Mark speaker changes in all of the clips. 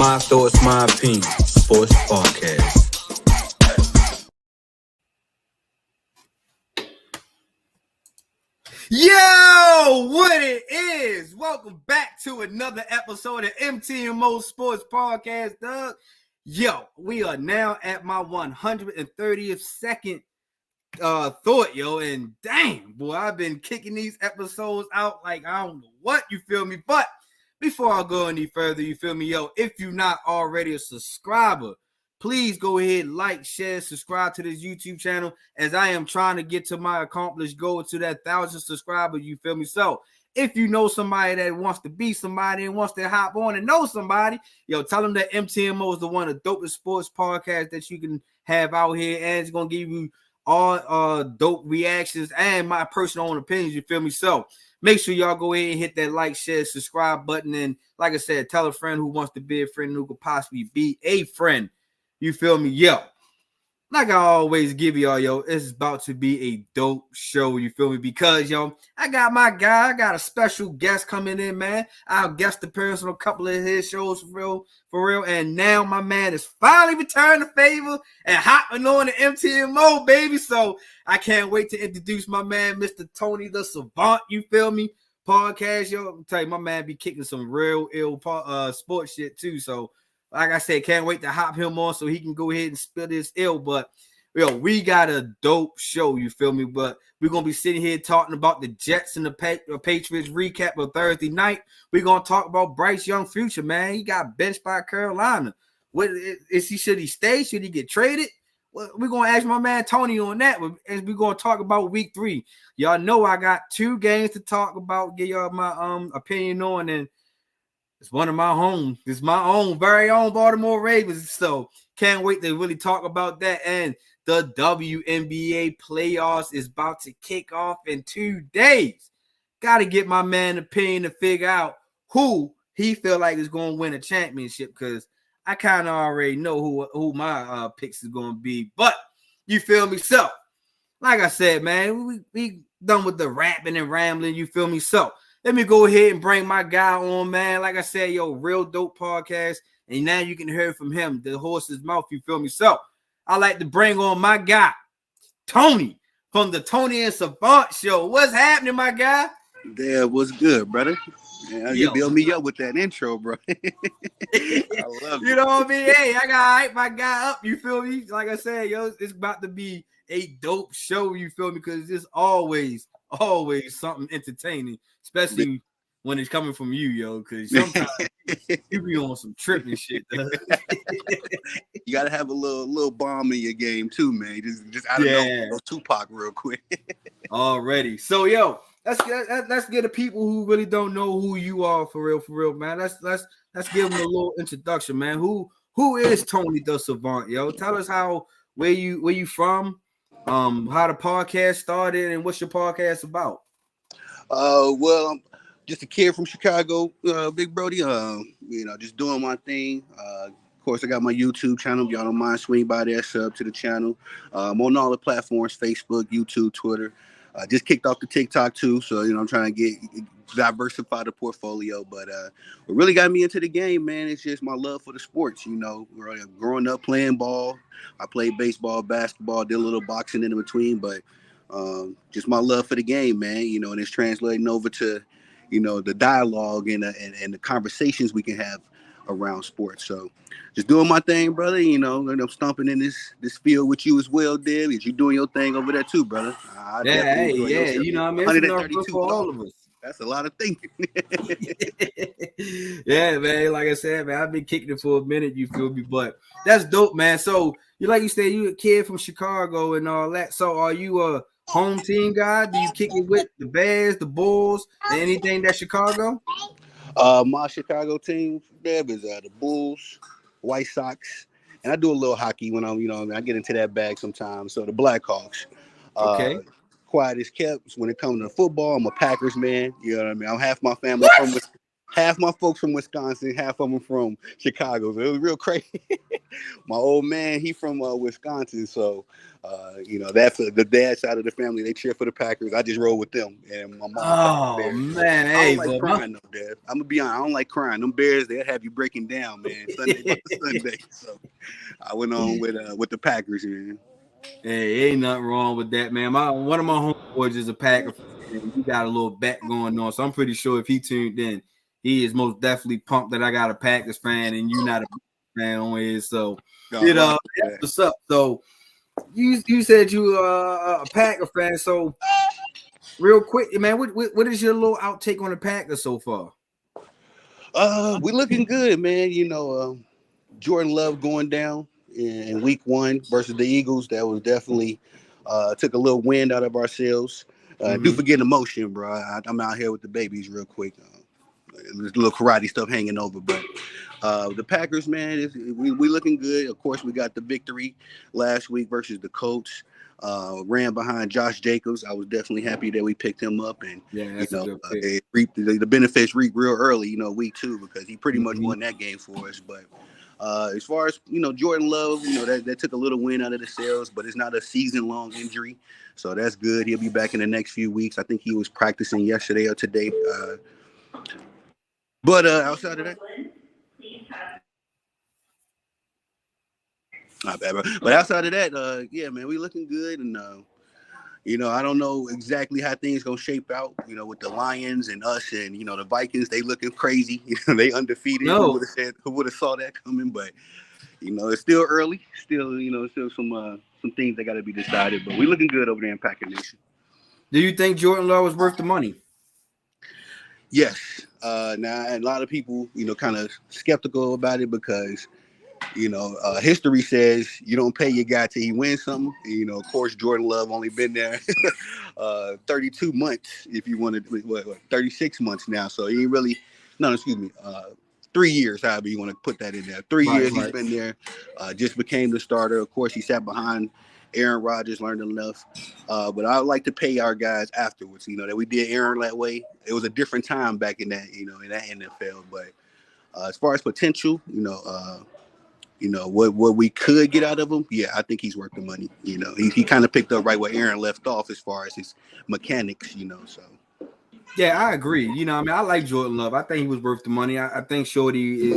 Speaker 1: My thoughts, my opinion. Sports podcast.
Speaker 2: Yo, what it is? Welcome back to another episode of MTMO Sports Podcast, Doug. Yo, we are now at my 130th second thought, yo, and damn, boy, I've been kicking these episodes out like I don't know what, you feel me? But before I go any further, you feel me, yo, if you're not already a subscriber, please go ahead, like, share, subscribe to this YouTube channel as I am trying to get to my accomplished goal to that 1,000 subscribers, you feel me? So if you know somebody that wants to be somebody and wants to hop on and know somebody, yo, tell them that MTMO is the one of the dopest sports podcasts that you can have out here, and it's going to give you all dope reactions and my personal own opinions, you feel me? So make sure y'all go ahead and hit that like, share, subscribe button, and like I said, tell a friend who wants to be a friend who could possibly be a friend. You feel me? Yo, like I always give y'all, yo, it's about to be a dope show. You feel me? Because, yo, I got my guy. I got a special guest coming in, man. I'll guest appearance on a couple of his shows for real. And now my man is finally returning the favor and hopping on the MTMO, baby. So I can't wait to introduce my man, Mr. Tony the Savant. You feel me? Podcast, yo. I'm tell you, my man be kicking some real ill sports shit too. So like I said, can't wait to hop him on so he can go ahead and spill this ill. But, yo, we got a dope show, you feel me? But we're going to be sitting here talking about the Jets and the Patriots recap of Thursday night. We're going to talk about Bryce Young future, man. He got benched by Carolina. What is he? Should he stay? Should he get traded? Well, we're going to ask my man Tony on that. And we're going to talk about week 3. Y'all know I got 2 games to talk about, get y'all my opinion on, and it's one of my home. It's my own, very own Baltimore Ravens. So can't wait to really talk about that. And the WNBA playoffs is about to kick off in 2 days. Got to get my man opinion to figure out who he feel like is going to win a championship, because I kind of already know who my picks is going to be. But you feel me? So, like I said, man, we done with the rapping and rambling. You feel me? So let me go ahead and bring my guy on, man. Like I said, yo, real dope podcast. And now you can hear from him, the horse's mouth, you feel me? So I like to bring on my guy, Tony, from the Tony and Savant Show. What's happening, my guy?
Speaker 3: There, what's good, brother? Yeah, you build me up with that intro, bro. I love it.
Speaker 2: You know what I mean? Hey, I got to hype my guy up, you feel me? Like I said, yo, it's about to be a dope show, you feel me? Because it's always something entertaining, especially when it's coming from you, yo, because sometimes you be on some tripping shit.
Speaker 3: You gotta have a little bomb in your game too, man. Just out of nowhere, Tupac real quick.
Speaker 2: Already. So, yo, let's get the people who really don't know who you are for real, man. Let's give them a little introduction, man. Who is Tony the Savant, yo? Tell us where you from, how the podcast started, and what's your podcast about?
Speaker 3: Well, I'm just a kid from Chicago, Big Brody. Just doing my thing. Of course, I got my YouTube channel. If y'all don't mind, swing by there, sub to the channel. I'm on all the platforms: Facebook, YouTube, Twitter. Just kicked off the TikTok too, so I'm trying to diversify the portfolio. But what really got me into the game, man, it's just my love for the sports. Growing up playing ball, I played baseball, basketball, did a little boxing in between, but just my love for the game, man. And it's translating over to, the dialogue and the conversations we can have around sports. So just doing my thing, brother. And I'm stomping in this field with you as well, Dave. You doing your thing over there too, brother.
Speaker 2: You know what I mean?
Speaker 3: 132
Speaker 2: for all of us.
Speaker 3: That's a lot of thinking.
Speaker 2: Yeah, man. Like I said, man, I've been kicking it for a minute. You feel me? But that's dope, man. So like you said, you a kid from Chicago and all that. So are you a home team guy? Do you kick it with the Bears, the Bulls, and anything that's Chicago?
Speaker 3: My Chicago team, Deb, is the Bulls, White Sox, and I do a little hockey when I get into that bag sometimes. So the Blackhawks.
Speaker 2: Okay.
Speaker 3: Quiet as kept when it comes to football. I'm a Packers man. You know what I mean? I'm half my family half my folks from Wisconsin, half of them from Chicago. So it was real crazy. My old man, he from Wisconsin, so that's the dad side of the family. They cheer for the Packers. I just roll with them, and my mom covers the
Speaker 2: Oh
Speaker 3: Bears.
Speaker 2: man,
Speaker 3: I
Speaker 2: hey,
Speaker 3: don't like crying though, Dad. I'm gonna be honest. I don't like crying. Them Bears, they'll have you breaking down, man. Sunday by Sunday. So I went on with the Packers, man.
Speaker 2: Hey, ain't nothing wrong with that, man. One of my homeboys is a Packer fan, and we got a little bet going on. So I'm pretty sure if he tuned in, he is most definitely pumped that I got a Packers fan and you not a fan on his. So that's what's up. So you said you a Packer fan. So real quick, man, what is your little outtake on the Packers so far?
Speaker 3: We looking good, man. Jordan Love going down in week 1 versus the Eagles. That was definitely took a little wind out of our sails. Do forget emotion, bro. I'm out here with the babies real quick. There's a little karate stuff hanging over, but the Packers, man, we looking good. Of course, we got the victory last week versus the Colts. Ran behind Josh Jacobs. I was definitely happy that we picked him up, and
Speaker 2: that's a good pick.
Speaker 3: it reaped the benefits reaped real early. Week 2 because he pretty much won that game for us. But as far as Jordan Love, that took a little wind out of the sails, but it's not a season-long injury, so that's good. He'll be back in the next few weeks. I think he was practicing yesterday or today. But outside of that, not bad, bro. But outside of that, yeah, man, we looking good, and I don't know exactly how things gonna shape out. With the Lions and us, and the Vikings, they looking crazy. They undefeated.
Speaker 2: No.
Speaker 3: Who would have saw that coming? But it's still early. Still, still some things that got to be decided. But we looking good over there in Packer Nation.
Speaker 2: Do you think Jordan Love was worth the money?
Speaker 3: Yes. Now, a lot of people, kind of skeptical about it because, history says you don't pay your guy till he wins something. Of course, Jordan Love only been there 32 months, if you wanted, 36 months now. So he ain't really, 3 years, however you want to put that in there. 3 years he's been there, just became the starter. Of course, he sat behind Aaron Rodgers, learned enough. But I would like to pay our guys afterwards, that we did Aaron that way. It was a different time back in that, in that NFL. But as far as potential, what we could get out of him, yeah, I think he's worth the money. He kind of picked up right where Aaron left off as far as his mechanics, so.
Speaker 2: Yeah, I agree. I like Jordan Love. I think he was worth the money. I think Shorty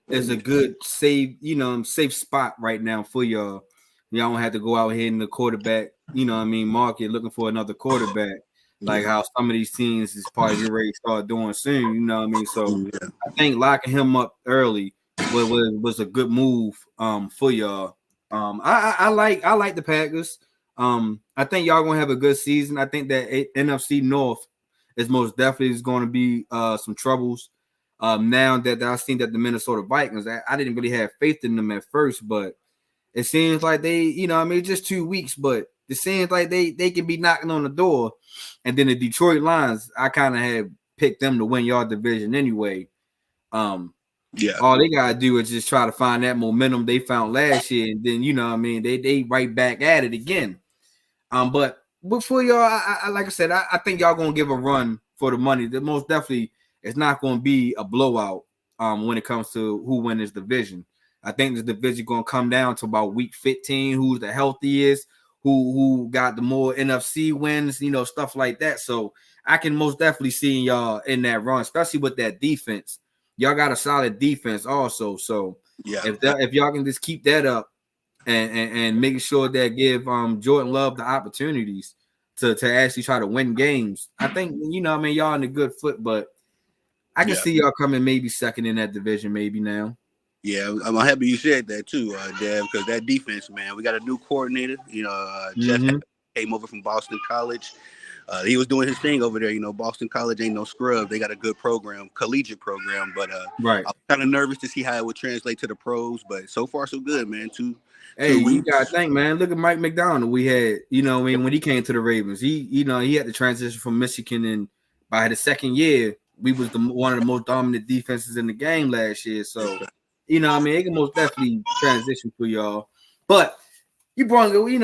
Speaker 2: is a good safe spot right now for y'all. Y'all don't have to go out here in the quarterback, market looking for another quarterback. Like how some of these teams is probably get ready to start doing soon, So I think locking him up early was a good move for y'all. I like the Packers. I think y'all gonna have a good season. I think that NFC North is most definitely is going to be some troubles. Now that I've seen that the Minnesota Vikings, I didn't really have faith in them at first, but it seems like they, just 2 weeks, but it seems like they can be knocking on the door. And then the Detroit Lions, I kind of had picked them to win your division anyway. All they gotta do is just try to find that momentum they found last year, and then they right back at it again. But for y'all, I like I said, I think y'all gonna give a run for the money. The most definitely, it's not gonna be a blowout. When it comes to who wins this division, I think the division gonna come down to about week 15. Who's the healthiest? Who got the more NFC wins? Stuff like that. So I can most definitely see y'all in that run, especially with that defense. Y'all got a solid defense also. So if y'all can just keep that up. And making sure that give Jordan Love the opportunities to actually try to win games. I think y'all in a good foot, but I can see y'all coming maybe second in that division, maybe now.
Speaker 3: Yeah, I'm happy you said that too, Dev, because that defense, man, we got a new coordinator. Jeff came over from Boston College. He was doing his thing over there. Boston College ain't no scrub. They got a good program, collegiate program. But I'm kind of nervous to see how it would translate to the pros. But so far, so good, man.
Speaker 2: Hey, you gotta think, man. Look at Mike McDonald. We had, when he came to the Ravens, he had to transition from Michigan, and by the second year, we was one of the most dominant defenses in the game last year. So, it can most definitely transition for y'all. But you brought it, we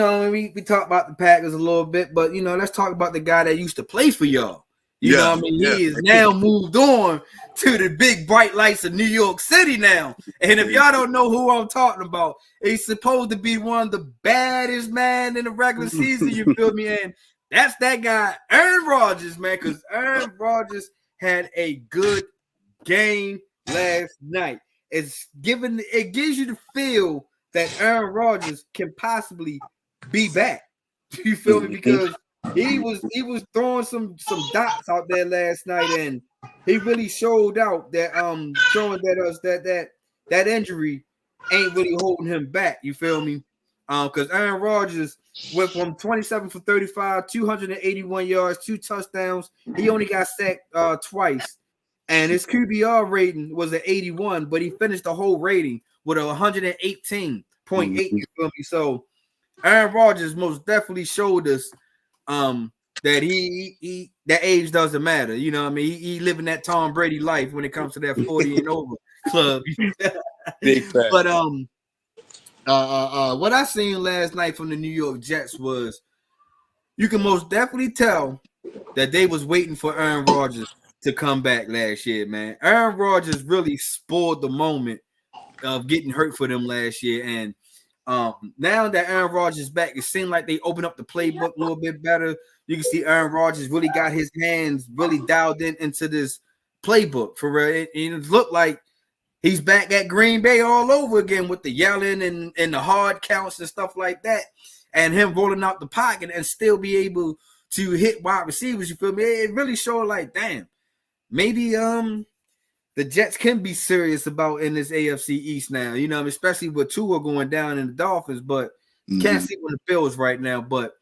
Speaker 2: talked about the Packers a little bit, but let's talk about the guy that used to play for y'all. You know what I mean? He is now moved on to the big bright lights of New York City now. And if y'all don't know who I'm talking about, he's supposed to be one of the baddest man in the regular season, you feel me? And that's that guy, Aaron Rodgers, man, because Aaron Rodgers had a good game last night. It gives you the feel that Aaron Rodgers can possibly be back. You feel me? Because he was throwing some dots out there last night, and he really showed out that showing that injury ain't really holding him back. You feel me? Because Aaron Rodgers went from 27 for 35, 281 yards, 2 touchdowns. He only got sacked twice, and his QBR rating was an 81, but he finished the whole rating with a 118.8. You feel me? So Aaron Rodgers most definitely showed us that he that age doesn't matter. You know what I mean? He living that Tom Brady life when it comes to that 40 and over club.
Speaker 3: Big fact.
Speaker 2: But what I seen last night from the New York Jets was you can most definitely tell that they was waiting for Aaron Rodgers to come back last year, man. Aaron Rodgers really spoiled the moment of getting hurt for them last year, and now that Aaron Rodgers is back, it seemed like they opened up the playbook a little bit better. You can see Aaron Rodgers really got his hands really dialed into this playbook for real. It looked like he's back at Green Bay all over again with the yelling and the hard counts and stuff like that, and him rolling out the pocket and still be able to hit wide receivers. You feel me? It really showed like, damn, maybe the Jets can be serious about in this AFC East now, you know, especially with Tua going down in the Dolphins, but can't see what the Bills right now. But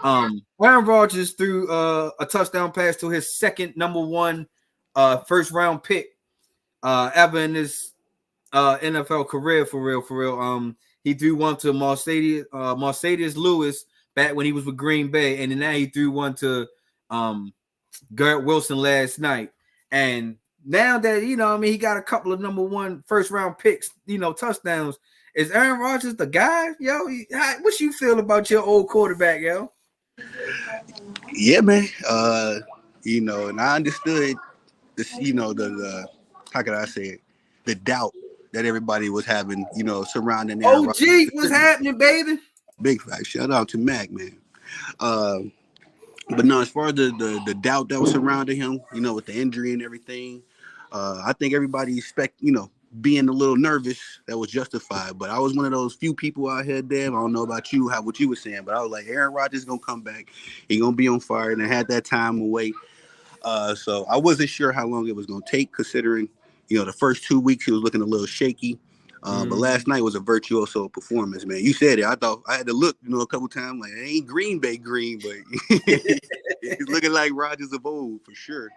Speaker 2: Aaron Rodgers threw a touchdown pass to his second number one first round pick ever in his NFL career, for real. He threw one to Mercedes Lewis back when he was with Green Bay, and then now he threw one to Garrett Wilson last night. And now that, you know, I mean, he got a couple of number one first round picks, you know, touchdowns. Is Aaron Rodgers the guy? Yo, what you feel about your old quarterback, yo?
Speaker 3: Yeah, man. You know, and I understood this, you know, the how could I say it? The doubt that everybody was having, you know, surrounding Aaron
Speaker 2: OG,
Speaker 3: Rodgers.
Speaker 2: what's happening, baby?
Speaker 3: Big fact. Shout out to Mac, man. But no, as far as the doubt that was surrounding him, you know, with the injury and everything, I think everybody being a little nervous, that was justified. But I was one of those few people out here, damn, I don't know about you, what you were saying, but I was like, Aaron Rodgers is going to come back. He's going to be on fire. And I had that time away. So I wasn't sure how long it was going to take, considering, you know, the first 2 weeks he was looking a little shaky. But last night was a virtuoso performance, man. You said it. I thought I had to look, you know, a couple times, like, it ain't Green Bay green, but he's looking like Rodgers of old for sure.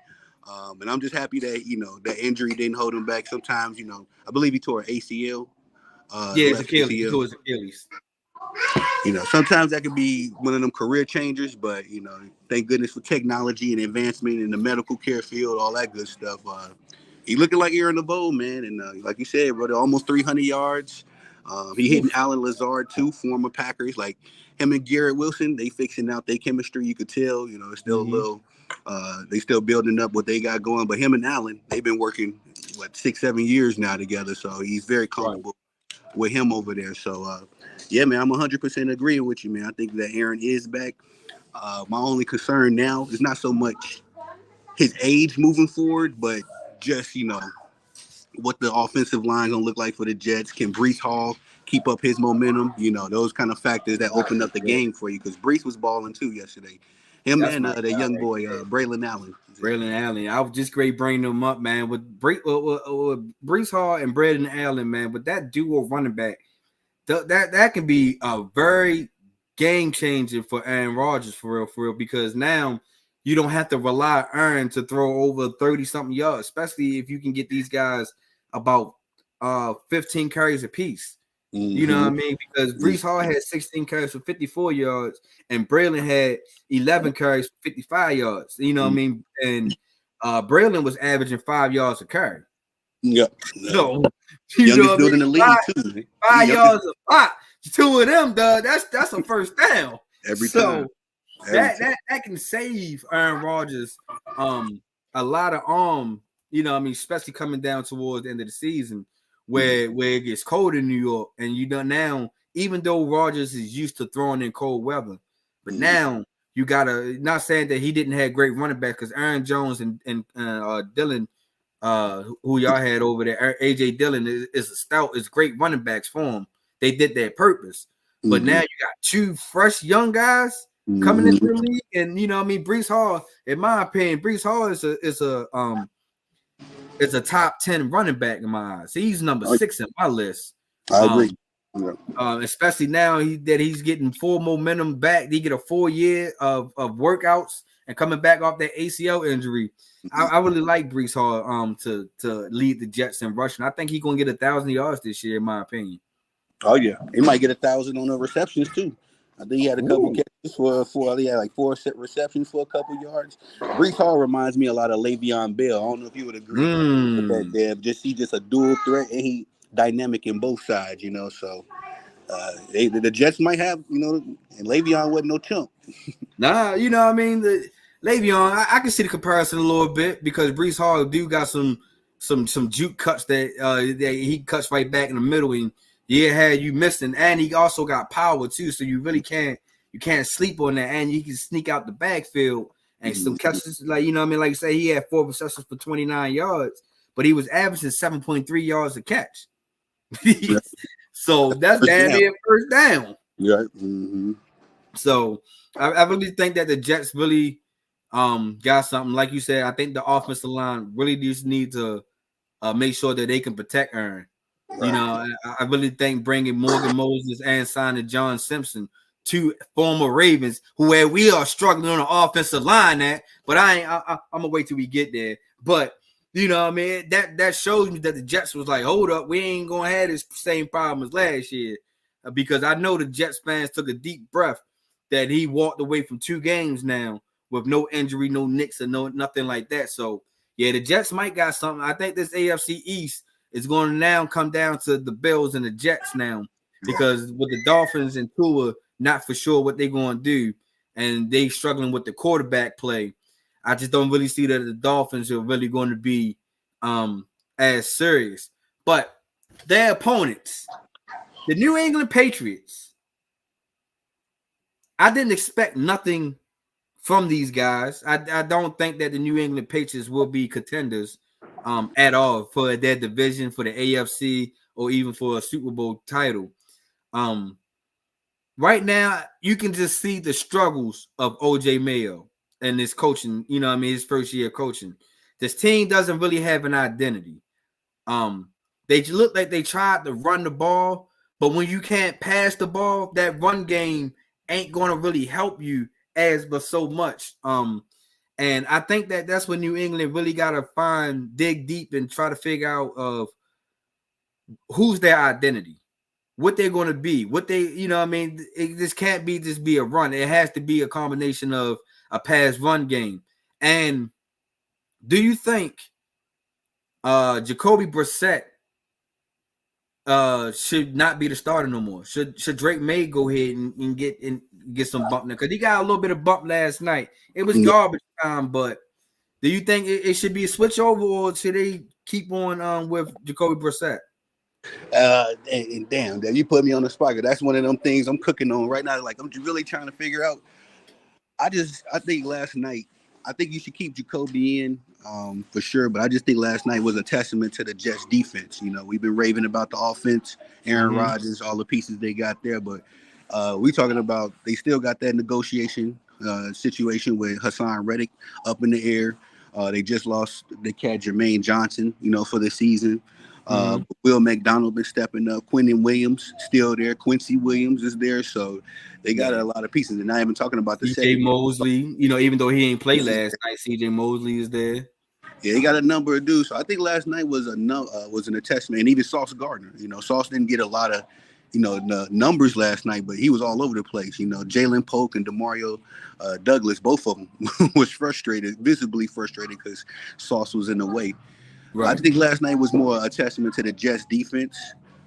Speaker 3: And I'm just happy that, you know, that injury didn't hold him back. Sometimes, you know, I believe he tore an ACL.
Speaker 2: It's Achilles.
Speaker 3: You know, sometimes that could be one of them career changers, but, you know, thank goodness for technology and advancement in the medical care field, all that good stuff. He looking like Aaron DeVoe, man. And like you said, brother, almost 300 yards. He hitting Alan Lazard, too, former Packers. Like him and Garrett Wilson, they fixing out their chemistry. You could tell, you know, it's still a little, they still building up what they got going. But him and Allen, they've been working, 6-7 years now together. So he's very comfortable with him over there. So, yeah, man, I'm 100% agreeing with you, man. I think that Aaron is back. My only concern now is not so much his age moving forward, but just, you know, what the offensive line gonna look like for the Jets. Can Bryce Hall keep up his momentum? You know, those kind of factors that open up the game for you, because Bryce was balling too yesterday. Him and the young boy, Braylon Allen.
Speaker 2: I was just great bringing them up, man, with Bryce Hall and Braylon Allen, man. But that duo running back, that can be a very game changer for Aaron Rodgers, for real, because now you don't have to rely on Aaron to throw over 30-something yards, especially if you can get these guys about 15 carries apiece. You know what I mean? Because Bryce Hall had 16 carries for 54 yards, and Braylon had 11 carries for 55 yards. You know what I mean? And Braylon was averaging 5 yards a carry.
Speaker 3: Yep.
Speaker 2: So,
Speaker 3: youngest dude in the league, too.
Speaker 2: 5 yards a pop. Two of them, dog. That's a first down.
Speaker 3: Every time.
Speaker 2: that can save Aaron Rodgers a lot of you know, I mean, especially coming down towards the end of the season where it gets cold in New York, and you know now, even though Rodgers is used to throwing in cold weather, but now you gotta not saying that he didn't have great running back because Aaron Jones and Dylan, who y'all had over there, AJ Dillon is a stout, is great running backs for him. They did their purpose, but now you got two fresh young guys coming into the league, and you know, I mean, Bryce Hall, in my opinion, Bryce Hall is a top 10 running back in my eyes. He's number 6 in my list.
Speaker 3: I agree.
Speaker 2: Especially now that he's getting full momentum back. He get a full year of workouts and coming back off that ACL injury. I really like Bryce Hall to lead the Jets in rushing. I think he's gonna get 1,000 yards this year, in my opinion.
Speaker 3: Oh yeah, he might get 1,000 on the receptions too. I think he had a couple catches for he had like 4 set receptions for a couple yards. Bryce Hall reminds me a lot of Le'Veon Bell. I don't know if you would agree with that, Deb. Just a dual threat, and he dynamic in both sides, you know. So the Jets might have, you know, and Le'Veon wasn't no chump.
Speaker 2: Nah, you know what I mean? Le'Veon, I can see the comparison a little bit because Bryce Hall do got some juke cuts that he cuts right back in the middle, and had you missing, and he also got power too, so you really can't sleep on that, and you can sneak out the backfield and some catches, like, you know what I mean, like you say, he had 4 receptions for 29 yards, but he was averaging 7.3 yards a catch. So that's damn near first down.
Speaker 3: Yeah.
Speaker 2: So I really think that the Jets really got something. Like you said, I think the offensive line really just need to make sure that they can protect Aaron. Right. You know, I really think bringing Morgan Moses and signing John Simpson, 2 former Ravens, where we are struggling on the offensive line at, but I'm gonna wait till we get there. But you know what I mean, that shows me that the Jets was like, hold up, we ain't gonna have this same problem as last year, because I know the Jets fans took a deep breath that he walked away from 2 games now with no injury, no nicks, or nothing like that. So yeah, the Jets might got something. I think this AFC East is going to now come down to the Bills and the Jets now, because with the Dolphins and Tua not for sure what they're going to do, and they struggling with the quarterback play, I just don't really see that the Dolphins are really going to be as serious. But their opponents, the New England Patriots, I didn't expect nothing from these guys. I don't think that the New England Patriots will be contenders at all for their division, for the AFC, or even for a Super Bowl title. Right now, you can just see the struggles of OJ Mayo and his coaching, you know what I mean, his first year coaching. This team doesn't really have an identity. They look like they tried to run the ball, but when you can't pass the ball, that run game ain't going to really help you but so much. And I think that that's when New England really got to dig deep and try to figure out of who's their identity, what they're going to be, what they, you know what I mean? This can't be just be a run. It has to be a combination of a pass run game. And do you think Jacoby Brissett should not be the starter no more? Should Drake May go ahead and get some bump now? Because he got a little bit of bump last night. It was garbage time, but do you think it should be a switch over, or should they keep on with Jacoby Brissett?
Speaker 3: And damn, you put me on the spot. That's one of them things I'm cooking on right now. Like, I'm really trying to figure out. I think last night, I think you should keep Jacoby in for sure. But I just think last night was a testament to the Jets defense. You know, we've been raving about the offense, Aaron Rodgers, all the pieces they got there. But we talking about they still got that negotiation situation with Hassan Reddick up in the air. They just lost the cat Jermaine Johnson, you know, for the season. Will McDonald been stepping up. Quentin Williams still there. Quincy Williams is there. So they got a lot of pieces. And not even talking about the
Speaker 2: CJ Mosley, you know, even though he ain't played last night, CJ Mosley is there.
Speaker 3: Yeah, he got a number of dudes. So I think last night was an attestament. And even Sauce Gardner. You know, Sauce didn't get a lot of, you know, numbers last night, but he was all over the place. You know, Jalen Polk and Demario Douglas, both of them was visibly frustrated because Sauce was in the way. Right. I think last night was more a testament to the Jets defense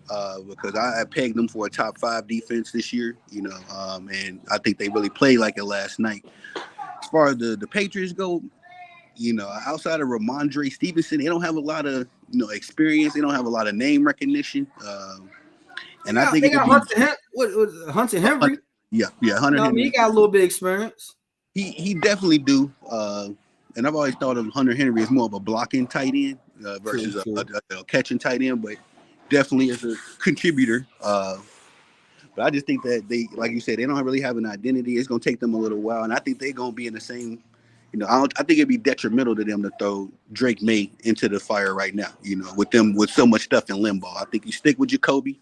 Speaker 3: because I pegged them for a top 5 defense this year, and I think they really played like it last night. As far as the Patriots go, outside of Ramondre Stevenson, they don't have a lot of experience. They don't have a lot of name recognition, and I think
Speaker 2: they got Hunter Henry.
Speaker 3: Yeah, Hunter
Speaker 2: I mean,
Speaker 3: Henry.
Speaker 2: he got a little bit of experience.
Speaker 3: He definitely do. And I've always thought of Hunter Henry as more of a blocking tight end versus a catching tight end, but definitely as a contributor. But I just think that they, like you said, they don't really have an identity. It's going to take them a little while, and I think they're going to be in the same. I think it'd be detrimental to them to throw Drake May into the fire right now. With so much stuff in limbo. I think you stick with Jacoby,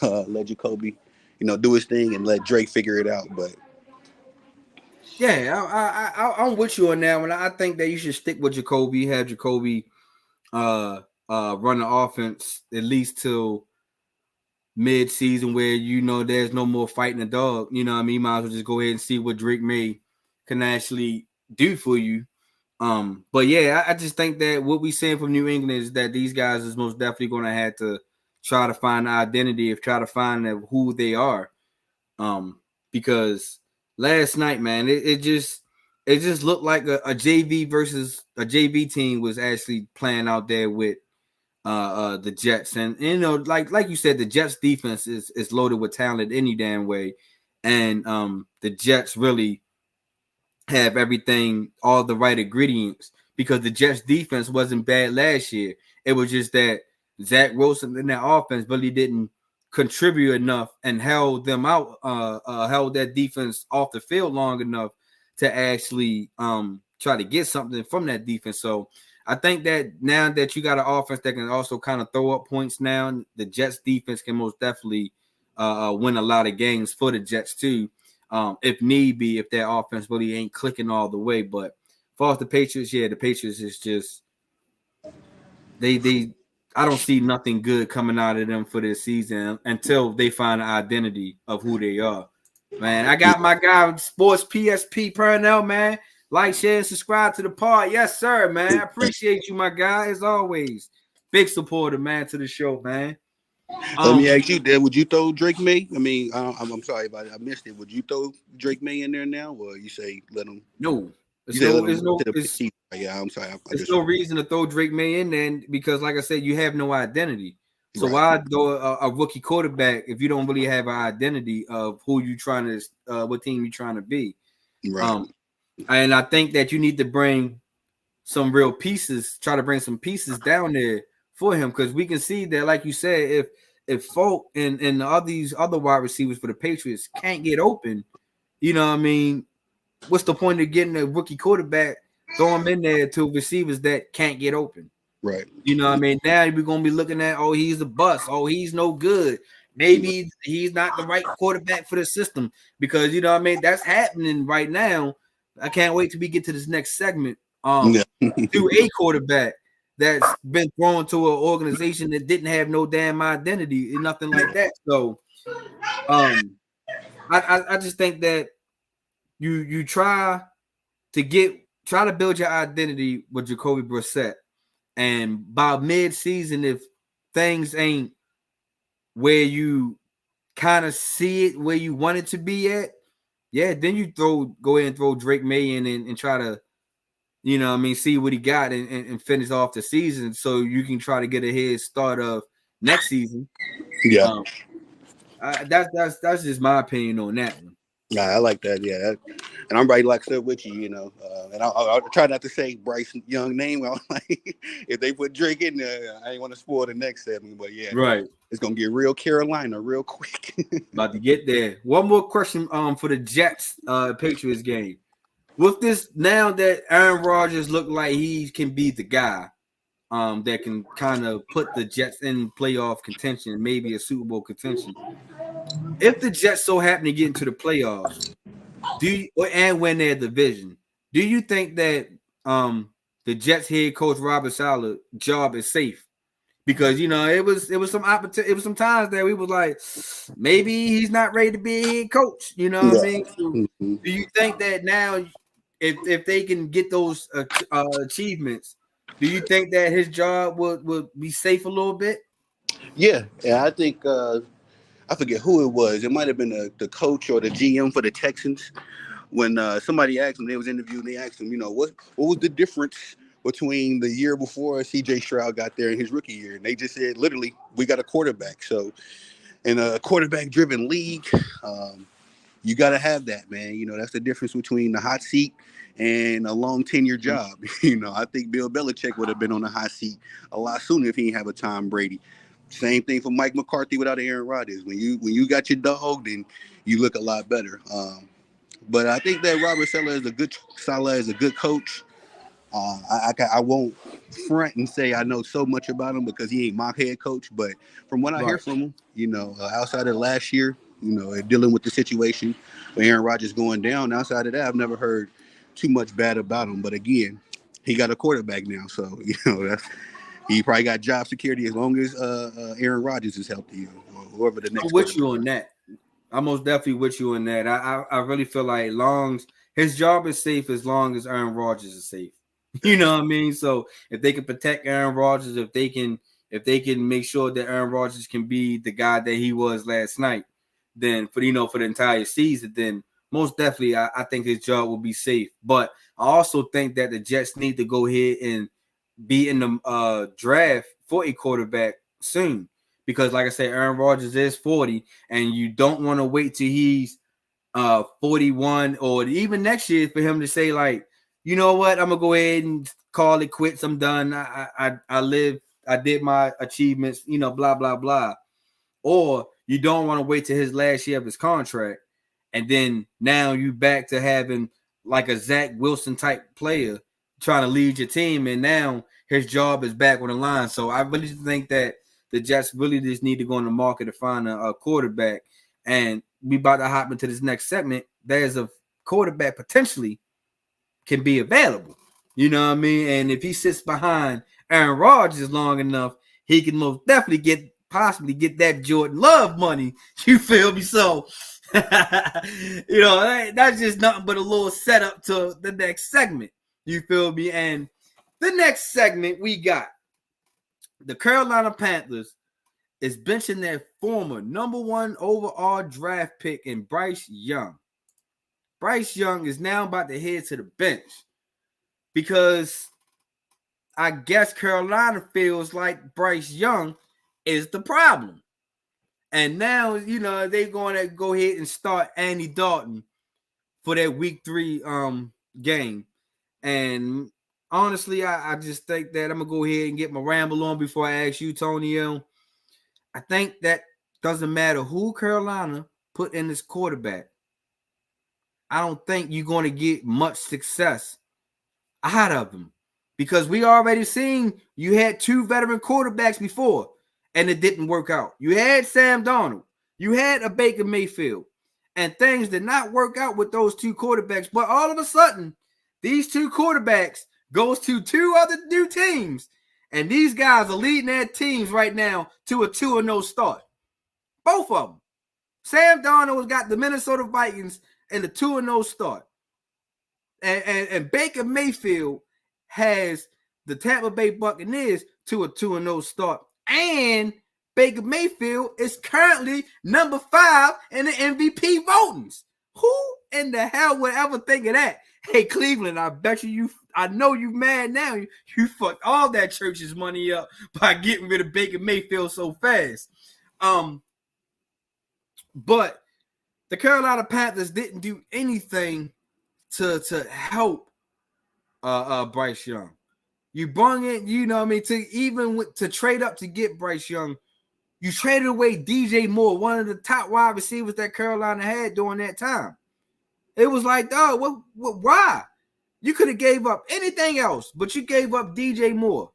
Speaker 3: let Jacoby, do his thing, and let Drake figure it out. But
Speaker 2: yeah, I'm with you on that one. I think that you should stick with Jacoby, have Jacoby run the offense at least till mid-season where there's no more fighting the dog. You might as well just go ahead and see what Drake May can actually do for you. But yeah, I just think that what we seeing from New England is that these guys is most definitely going to have to try to find the identity try to find who they are. Because last night, man, it just looked like a JV versus a JV team was actually playing out there with the Jets. And like you said, the Jets defense is loaded with talent any damn way. And the Jets really have everything, all the right ingredients, because the Jets defense wasn't bad last year. It was just that Zach Wilson in that offense really didn't contribute enough and held them out, held that defense off the field long enough to actually try to get something from that defense. So I think that now that you got an offense that can also kind of throw up points now, the Jets defense can most definitely win a lot of games for the Jets too. If need be, if their offense really ain't clicking all the way. But as far as the Patriots, the Patriots is just they I don't see nothing good coming out of them for this season until they find an identity of who they are. Man, I got my guy Sports PSP Purnell, man. Like, share, and subscribe to the pod. Yes, sir, man. I appreciate you, my guy, as always. Big supporter, man, to the show, man.
Speaker 3: Let me ask you, would you throw Drake May? I mean, I'm sorry if I missed it. Would you throw Drake May in there now, or you say let him?
Speaker 2: No.
Speaker 3: There's no
Speaker 2: reason to throw Drake May in there because, like I said, you have no identity. So why throw a rookie quarterback if you don't really have an identity of who you trying to, what team you trying to be?
Speaker 3: Right.
Speaker 2: And I think that you need to bring some real pieces. Try to bring some pieces down there for him, because we can see that, like you said, if Folk and all these other wide receivers for the Patriots can't get open, you know what I mean? What's the point of getting a rookie quarterback, throw him in there to receivers that can't get open?
Speaker 3: Right.
Speaker 2: You know what I mean? Now we're going to be looking at, oh, he's a bust. Oh, he's no good. Maybe he's not the right quarterback for the system, because, you know what I mean? That's happening right now. I can't wait till we get to this next segment. To a quarterback that's been thrown to an organization that didn't have no damn identity and nothing like that. So I just think that you try to build your identity with Jacoby Brissett, and by mid-season, if things ain't where you kind of see it where you want it to be at, then you go ahead and throw Drake May in and try to, you know what I mean, see what he got and finish off the season so you can try to get a head start of next season.
Speaker 3: Yeah.
Speaker 2: That's just my opinion on that one.
Speaker 3: Yeah, I like that. Yeah, and I'm right like said with you, and I'll try not to say Bryce Young name. Like, if they put Drake in there, I ain't want to spoil the next segment, but yeah,
Speaker 2: right,
Speaker 3: it's gonna get real Carolina real quick.
Speaker 2: About to get there. One more question for the Jets Patriots game. With this, now that Aaron Rodgers look like he can be the guy that can kind of put the Jets in playoff contention, maybe a Super Bowl contention. If the Jets so happen to get into the playoffs, and win their division, do you think that the Jets head coach Robert Saleh job is safe? Because it was some opportunity. It was some times that we was like, maybe he's not ready to be a head coach. You know what I mean? So, do you think that now, if they can get those achievements, do you think that his job would be safe a little bit?
Speaker 3: Yeah, I think I forget who it was. It might have been the coach or the GM for the Texans. When somebody asked him, they was interviewed, and they asked him, what was the difference between the year before C.J. Stroud got there and his rookie year? And they just said, literally, we got a quarterback. So in a quarterback-driven league, you got to have that, man. That's the difference between the hot seat and a long tenure job. I think Bill Belichick would have been on the hot seat a lot sooner if he didn't have a Tom Brady. Same thing for Mike McCarthy without Aaron Rodgers. When you got your dog, then you look a lot better. But I think that Robert Saleh is a good coach. I won't front and say I know so much about him because he ain't my head coach. But from what I hear
Speaker 2: Right.
Speaker 3: from him, outside of last year, dealing with the situation with Aaron Rodgers going down, outside of that, I've never heard too much bad about him. But again, he got a quarterback now, so he probably got job security as long as Aaron Rodgers is healthy, or whoever the next
Speaker 2: I'm with you
Speaker 3: quarterback.
Speaker 2: on that. I'm most definitely with you on that. I really feel like his job is safe as long as Aaron Rodgers is safe. You know what I mean? So if they can protect Aaron Rodgers, if they can make sure that Aaron Rodgers can be the guy that he was last night, then for the entire season, then most definitely I think his job will be safe. But I also think that the Jets need to go ahead and be in the draft for a quarterback soon. Because like I said, Aaron Rodgers is 40, and you don't want to wait till he's 41 or even next year for him to say, like, you know what, I'm gonna go ahead and call it quits. I'm done. I did my achievements, blah blah blah. Or you don't want to wait till his last year of his contract, and then now you back to having like a Zach Wilson type player trying to lead your team, and now his job is back on the line. So I really think that the Jets really just need to go on the market to find a quarterback. And we about to hop into this next segment. There's a quarterback potentially can be available. You know what I mean? And if he sits behind Aaron Rodgers long enough, he can most definitely possibly get that Jordan Love money. You feel me? So, that's just nothing but a little setup to the next segment. You feel me? And the next segment we got the Carolina Panthers is benching their former number 1 overall draft pick in Bryce Young. Bryce Young is now about to head to the bench because I guess Carolina feels like Bryce Young is the problem. And now, they're going to go ahead and start Andy Dalton for that week 3 game. And honestly, I just think that I'm going to go ahead and get my ramble on before I ask you, Tonio. I think that doesn't matter who Carolina put in this quarterback. I don't think you're going to get much success out of them because we already seen you had 2 veteran quarterbacks before and it didn't work out. You had Sam Darnold. You had a Baker Mayfield. And things did not work out with those 2 quarterbacks. But all of a sudden, these 2 quarterbacks goes to 2 other new teams. And these guys are leading their teams right now to a 2-0 start. Both of them. Sam Darnold got the Minnesota Vikings in the 2-0 start. And Baker Mayfield has the Tampa Bay Buccaneers to a 2-0 start. And Baker Mayfield is currently number 5 in the MVP votings. Who in the hell would ever think of that? Hey, Cleveland, I bet I know you mad now. You fucked all that church's money up by getting rid of Baker Mayfield so fast. But the Carolina Panthers didn't do anything to help Bryce Young. You brung in, to trade up to get Bryce Young. You traded away DJ Moore, one of the top wide receivers that Carolina had during that time. It was like, dog, why? You could have gave up anything else, but you gave up DJ Moore.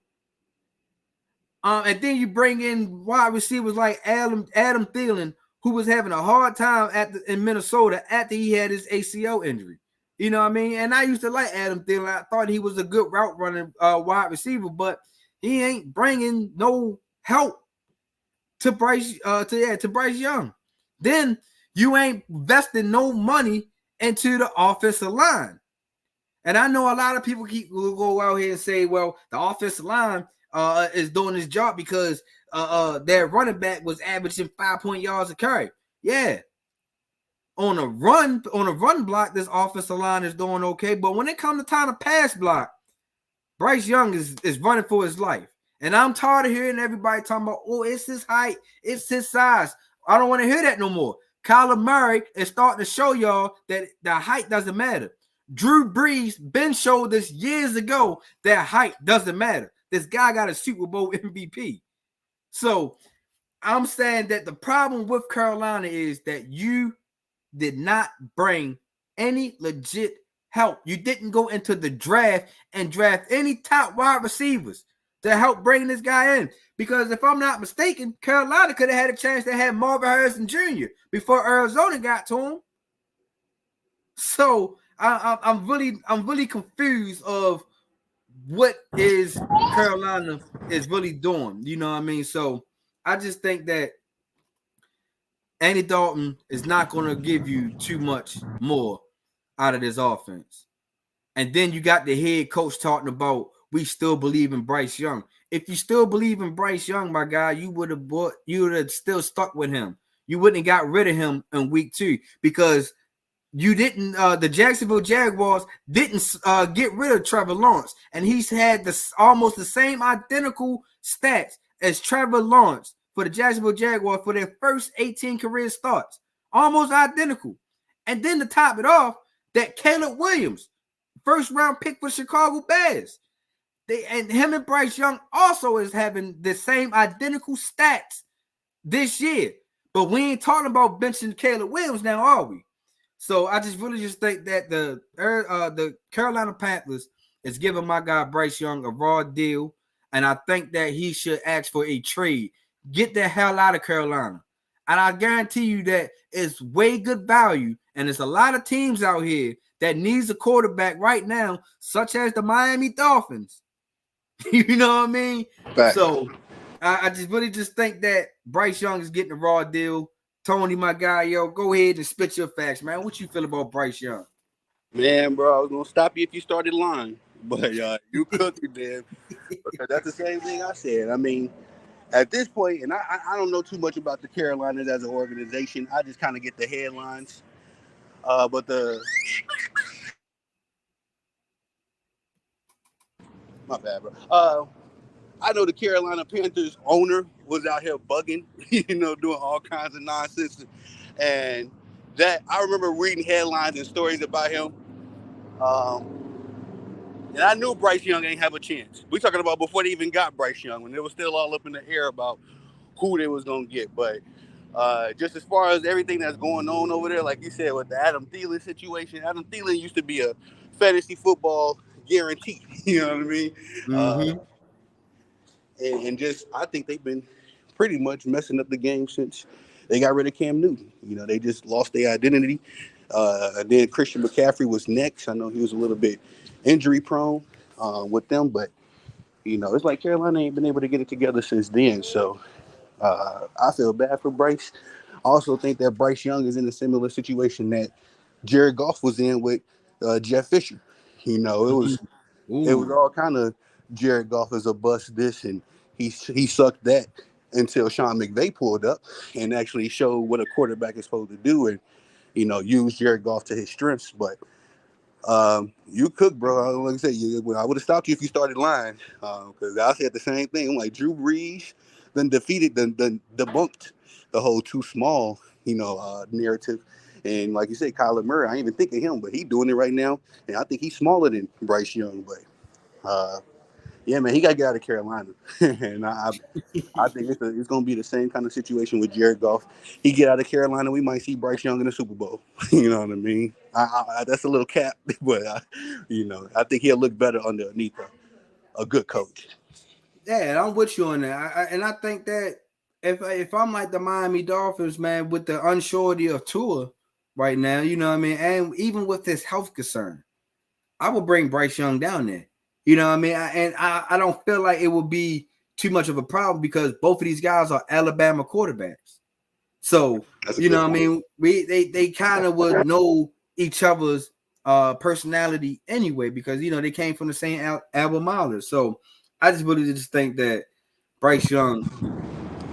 Speaker 2: And then you bring in wide receivers like Adam Thielen, who was having a hard time in Minnesota after he had his ACL injury. You know what I mean? And I used to like Adam Thielen. I thought he was a good route running wide receiver, but he ain't bringing no help to Bryce Bryce Young. Then you ain't investing no money into the offensive line. And I know a lot of people will go out here and say, well, the offensive line is doing his job because their running back was averaging 5 yards a carry. Yeah. On a run block, this offensive line is doing okay. But when it comes to time to pass block, Bryce Young is running for his life. And I'm tired of hearing everybody talking about, oh, it's his height, it's his size. I don't want to hear that no more. Kyler Murray is starting to show y'all that the height doesn't matter. Drew Brees been showed this years ago that height doesn't matter. This guy got a Super Bowl MVP. So I'm saying that the problem with Carolina is that you did not bring any legit help. You didn't go into the draft and draft any top wide receivers to help bring this guy in. Because if I'm not mistaken, Carolina could have had a chance to have Marvin Harrison Jr. before Arizona got to him. So I'm really confused of what is Carolina is really doing. You know what I mean? So I just think that Andy Dalton is not going to give you too much more out of this offense. And then you got the head coach talking about we still believe in Bryce Young. If you still believe in Bryce Young, my guy, you would have still stuck with him. You wouldn't have got rid of him in week 2 because you didn't. The Jacksonville Jaguars didn't get rid of Trevor Lawrence, and he's had almost the same identical stats as Trevor Lawrence for the Jacksonville Jaguars for their first 18 career starts, almost identical. And then to top it off, that Caleb Williams, first round pick for Chicago Bears. And him and Bryce Young also is having the same identical stats this year. But we ain't talking about benching Caleb Williams now, are we? So I just really think that the Carolina Panthers is giving my guy Bryce Young a raw deal. And I think that he should ask for a trade. Get the hell out of Carolina. And I guarantee you that it's way good value. And there's a lot of teams out here that needs a quarterback right now, such as the Miami Dolphins. You know what I mean?
Speaker 3: Back.
Speaker 2: So I just think that Bryce Young is getting a raw deal. Tony, my guy, yo, go ahead and spit your facts, man. What you feel about Bryce Young?
Speaker 3: Man, bro, I was gonna stop you if you started lying, but you cooked me, man. Because that's the same thing I said. I mean, at this point, and I don't know too much about the Carolinas as an organization. I just kind of get the headlines. But my bad, bro. I know the Carolina Panthers owner was out here bugging, doing all kinds of nonsense. And that I remember reading headlines and stories about him. And I knew Bryce Young ain't have a chance. We're talking about before they even got Bryce Young, when it was still all up in the air about who they was going to get. But just as far as everything that's going on over there, like you said, with the Adam Thielen situation, Adam Thielen used to be a fantasy football guarantee. You know what I mean?
Speaker 2: Mm-hmm.
Speaker 3: And just, I think they've been pretty much messing up the game since they got rid of Cam Newton. They just lost their identity. And then Christian McCaffrey was next. I know he was a little bit injury prone with them, but it's like Carolina ain't been able to get it together since then. So I feel bad for Bryce. I also think that Bryce Young is in a similar situation that Jared Goff was in with Jeff Fisher. It was all kind of Jared Goff is a bust this, and he sucked that until Sean McVay pulled up and actually showed what a quarterback is supposed to do and use Jared Goff to his strengths. But you cook, bro. Like I said, I would have stopped you if you started lying, because I said the same thing. I'm like, Drew Brees then debunked the whole too small, narrative. And like you said, Kyler Murray, I ain't even think of him, but he's doing it right now. And I think he's smaller than Bryce Young. But yeah, man, he got to get out of Carolina. And I think it's going to be the same kind of situation with Jared Goff. He get out of Carolina, we might see Bryce Young in the Super Bowl. You know what I mean? That's a little cap, but I think he'll look better underneath a good coach.
Speaker 2: Yeah, I'm with you on that. And I think that if I'm like the Miami Dolphins, man, with the unsurety of Tua right now, you know what I mean, and even with this health concern, I would bring Bryce Young down there. You know what I mean? I don't feel like it would be too much of a problem because both of these guys are Alabama quarterbacks. So, you know what I mean? They kind of would know each other's personality anyway because, they came from the same alma mater. So, I just really just think that Bryce Young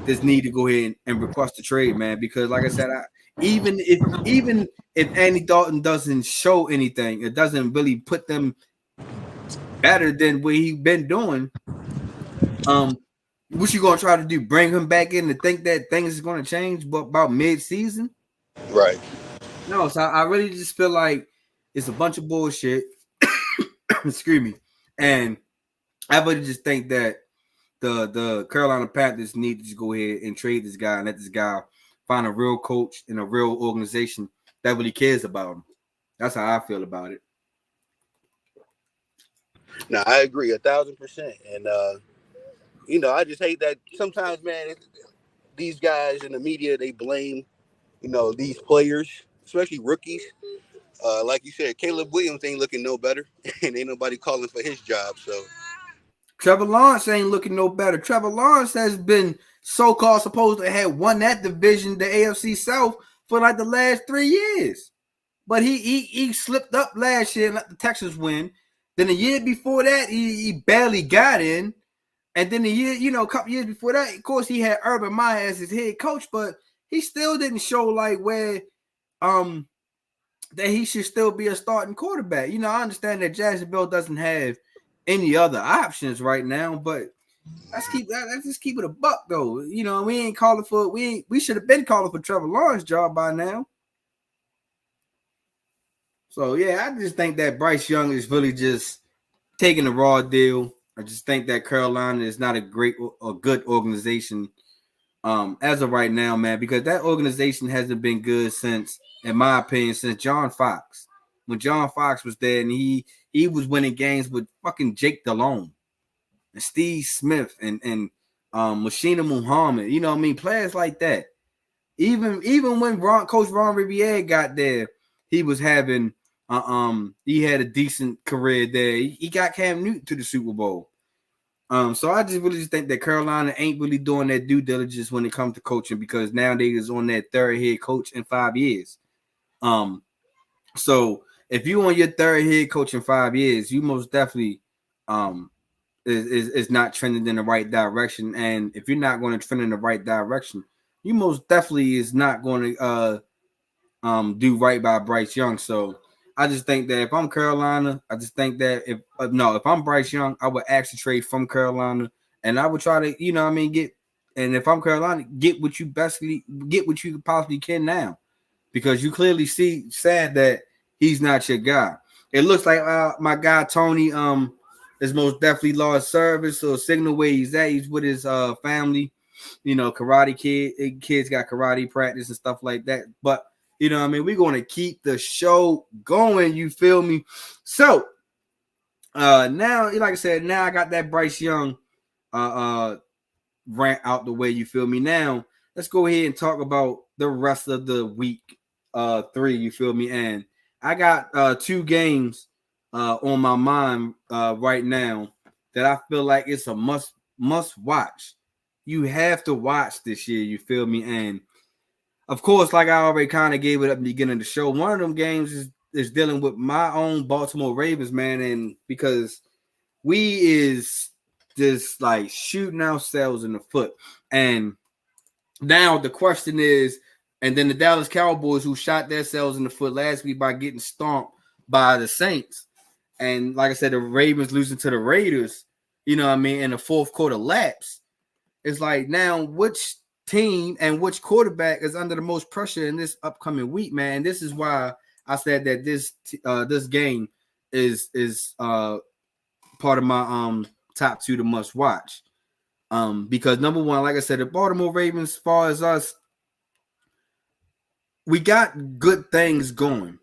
Speaker 2: just need to go ahead and request a trade, man. Because like I said, even if Andy Dalton doesn't show anything, it doesn't really put them better than what he's been doing. What you gonna try to do? Bring him back in to think that things is gonna change, but about mid-season?
Speaker 3: Right.
Speaker 2: No, so I really just feel like it's a bunch of bullshit. Excuse me, and I really just think that the Carolina Panthers need to just go ahead and trade this guy and let this guy find a real coach and a real organization that really cares about him. That's how I feel about it.
Speaker 3: Now I agree 1,000%, and I just hate that sometimes, man. These guys in the media, they blame these players, especially rookies. Like you said, Caleb Williams ain't looking no better, and ain't nobody calling for his job. So
Speaker 2: Trevor Lawrence ain't looking no better. Trevor Lawrence has been so-called supposed to have won that division, the AFC South, for like the last 3 years. But he slipped up last year and let the Texans win. Then the year before that, he barely got in. And then the year, a couple years before that, of course, he had Urban Meyer as his head coach, but he still didn't show like where that he should still be a starting quarterback. I understand that Jacksonville doesn't have any other options right now, but let's just keep it a buck though. We ain't calling for we should have been calling for Trevor Lawrence's job by now. So yeah, I just think that Bryce Young is really just taking a raw deal. I just think that Carolina is not a good organization as of right now, man, because that organization hasn't been good since, in my opinion, since John Fox. When John Fox was there and he was winning games with fucking Jake Delhomme and Steve Smith and Machina Muhammad, players like that. Even when Coach Ron Rivera got there, he was having he had a decent career there. He got Cam Newton to the Super Bowl. So I just really think that Carolina ain't really doing their due diligence when it comes to coaching, because now they is on their third head coach in 5 years. So if you on your third head coach in 5 years, you most definitely is not trending in the right direction. And if you're not going to trend in the right direction, you most definitely is not going to do right by Bryce Young. So I just think that if I'm Carolina, I just think that if I'm Bryce Young, I would actually trade from Carolina, and I would try to, get. And if I'm Carolina, get what you possibly can now, because you clearly sad that he's not your guy. It looks like my guy Tony is most definitely lost service or signal where he's at. He's with his family, karate kids got karate practice and stuff like that. But we're going to keep the show going. You feel me? So now, like I said, now I got that Bryce Young rant out the way. You feel me? Now let's go ahead and talk about the rest of the week 3. You feel me? And I got 2 games on my mind right now that I feel like it's a must watch. You have to watch this year. You feel me? And of course, like I already kind of gave it up at the beginning of the show, one of them games is dealing with my own Baltimore Ravens, man, and because we is just like shooting ourselves in the foot. And now the question is, and then the Dallas Cowboys, who shot themselves in the foot last week by getting stomped by the Saints, and like I said, the Ravens losing to the Raiders, in the fourth quarter lapse. It's like, now which team and which quarterback is under the most pressure in this upcoming week, man? And this is why I said that this game is part of my top 2 to must watch. Because number one, like I said, the Baltimore Ravens, as far as us, we got good things going.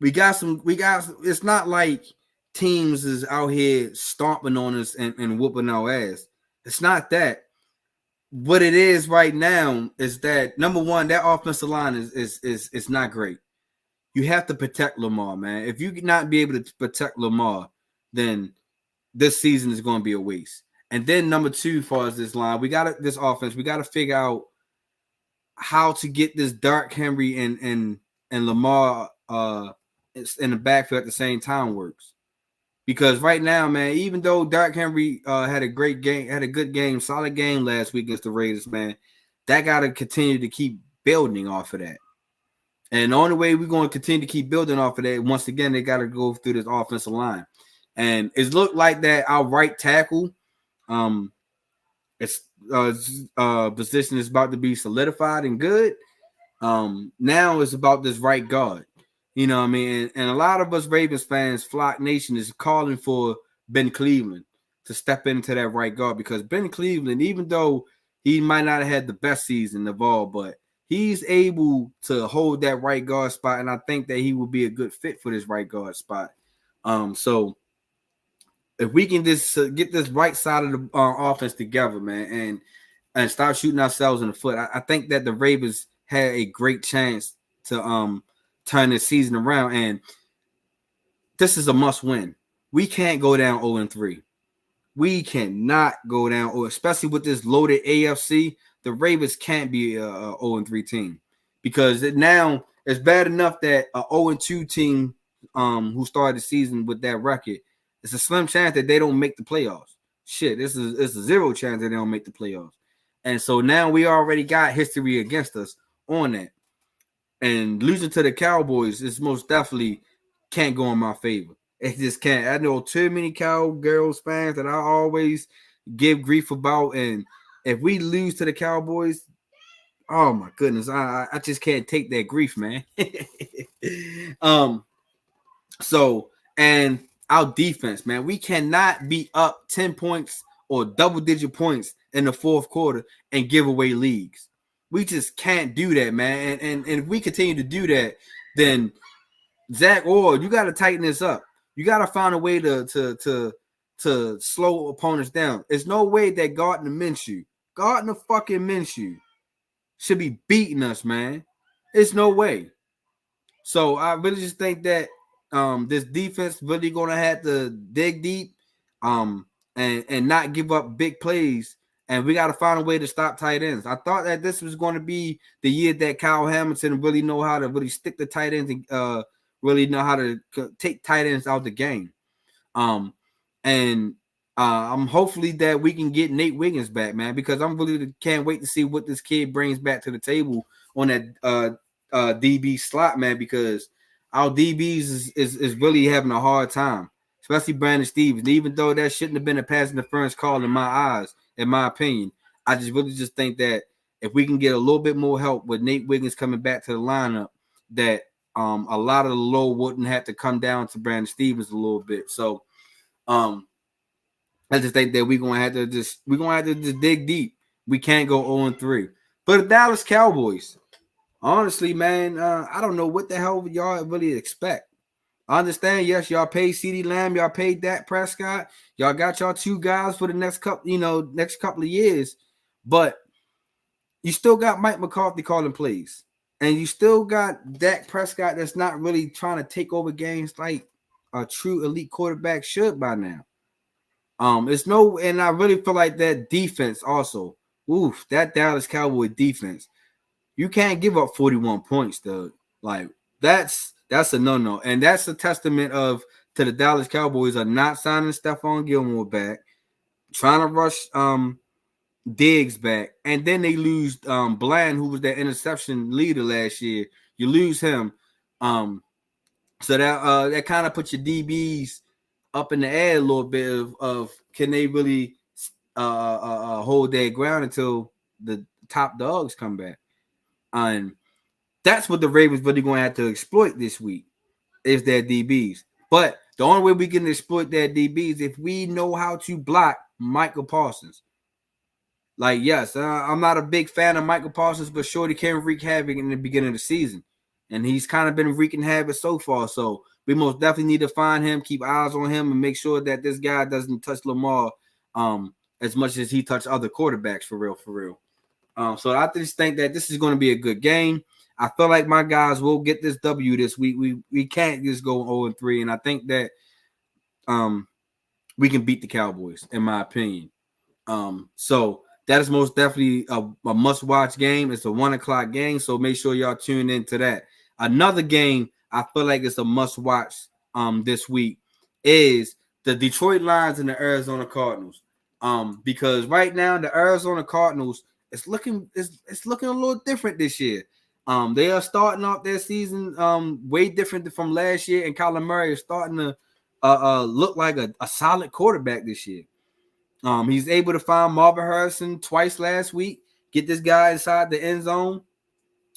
Speaker 2: It's not like teams is out here stomping on us and whooping our ass. It's not that. What it is right now is that, number one, that offensive line is not great. You have to protect Lamar, man. If you not be able to protect Lamar, then this season is going to be a waste. And then number 2, as far as this line, this offense, we got to figure out how to get this Dark Henry and Lamar in the backfield at the same time works. Because right now, man, even though Derrick Henry had a great game, had a good game, solid game last week against the Raiders, man, that got to continue to keep building off of that. And the only way we're going to continue to keep building off of that, once again, they got to go through this offensive line. And it's looked like that our right tackle, its position is about to be solidified and good. Now it's about this right guard. You know what I mean? And a lot of us Ravens fans, Flock Nation, is calling for Ben Cleveland to step into that right guard, because Ben Cleveland, even though he might not have had the best season of all, but he's able to hold that right guard spot, and I think that he will be a good fit for this right guard spot. So if we can just get this right side of the offense together, man, and start shooting ourselves in the foot, I think that the Ravens had a great chance to turn this season around, and this is a must-win. We can't go down 0-3. We cannot go down, especially with this loaded AFC. The Ravens can't be a 0-3 team, because now it's bad enough that a 0-2 team who started the season with that record, it's a slim chance that they don't make the playoffs. Shit, it's a zero chance that they don't make the playoffs. And so now we already got history against us on that. And losing to the Cowboys is most definitely can't go in my favor. It just can't. I know too many Cowgirls fans that I always give grief about. And if we lose to the Cowboys, oh my goodness, I just can't take that grief, man. So, and our defense, man, we cannot be up 10 points or double-digit points in the fourth quarter and give away leagues. We just can't do that, man. And if we continue to do that, then Zach Orr, you got to tighten this up. You got to find a way to slow opponents down. There's no way that Gardner fucking Minshew should be beating us, man. There's no way. So I really just think that this defense really gonna have to dig deep, and not give up big plays. And we got to find a way to stop tight ends. I thought that this was going to be the year that Kyle Hamilton really know how to really stick the tight ends and really know how to take tight ends out the game. And I'm hopefully that we can get Nate Wiggins back, man, because I'm really can't wait to see what this kid brings back to the table on that DB slot, man, because our DBs is really having a hard time, especially Brandon Stevens. Even though that shouldn't have been a pass interference call in my eyes, in my opinion, I just think that if we can get a little bit more help with Nate Wiggins coming back to the lineup, that a lot of the load wouldn't have to come down to Brandon Stevens a little bit. So I just think that we're gonna have to just dig deep. We can't go 0-3. But the Dallas Cowboys, honestly, man, I don't know what the hell y'all really expect. I understand, yes, y'all paid CeeDee Lamb, y'all paid Dak Prescott, y'all got y'all two guys for the next couple of years, but you still got Mike McCarthy calling plays, and you still got Dak Prescott that's not really trying to take over games like a true elite quarterback should by now. And I really feel like that defense also. Oof, that Dallas Cowboy defense. You can't give up 41 points, though. Like that's a no-no. And that's a testament to the Dallas Cowboys are not signing Stephon Gilmore back, trying to rush Diggs back, and then they lose Bland, who was their interception leader last year. You lose him. So that kind of puts your DBs up in the air a little bit of can they really hold their ground until the top dogs come back. And that's what the Ravens really going to have to exploit this week is their DBs. But the only way we can exploit their DBs if we know how to block Michael Parsons. Like, yes, I'm not a big fan of Michael Parsons, but Shorty can wreak havoc in the beginning of the season. And he's kind of been wreaking havoc so far. So we most definitely need to find him, keep eyes on him, and make sure that this guy doesn't touch Lamar as much as he touched other quarterbacks for real. So I just think that this is going to be a good game. I feel like my guys will get this W this week. We can't just go 0-3, and I think that we can beat the Cowboys, in my opinion. So that is most definitely a must-watch game. It's a 1:00 game, so make sure y'all tune into that. Another game I feel like it's a must-watch this week is the Detroit Lions and the Arizona Cardinals. Because right now the Arizona Cardinals it's looking a little different this year. They are starting off their season way different from last year, and Kyler Murray is starting to look like a solid quarterback this year. He's able to find Marvin Harrison twice last week, get this guy inside the end zone.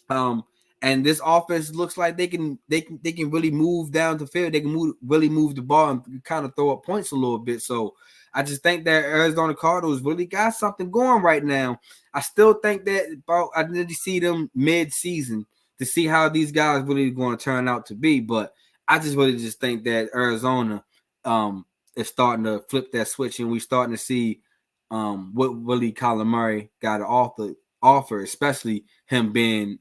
Speaker 2: And this offense looks like they can really move down the field. They can really move the ball and kind of throw up points a little bit. So I just think that Arizona Cardinals really got something going right now. I still think that I need to see them mid-season to see how these guys really going to turn out to be. But I just really just think that Arizona is starting to flip that switch, and we're starting to see what really Kyler Murray got to offer, especially him being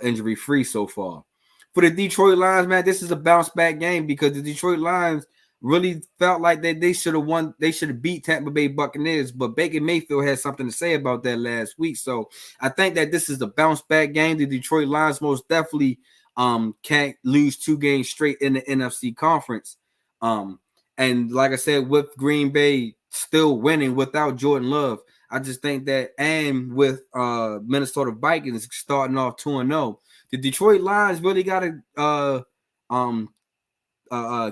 Speaker 2: injury free so far. For the Detroit Lions, man, this is a bounce back game because the Detroit Lions really felt like that they should have won. They should have beat Tampa Bay Buccaneers, but Baker Mayfield had something to say about that last week. So I think that this is a bounce back game. The Detroit Lions most definitely can't lose 2 games straight in the NFC conference. And like I said, with Green Bay still winning without Jordan Love, I just think that, and with Minnesota Vikings starting off 2-0, the Detroit Lions really got to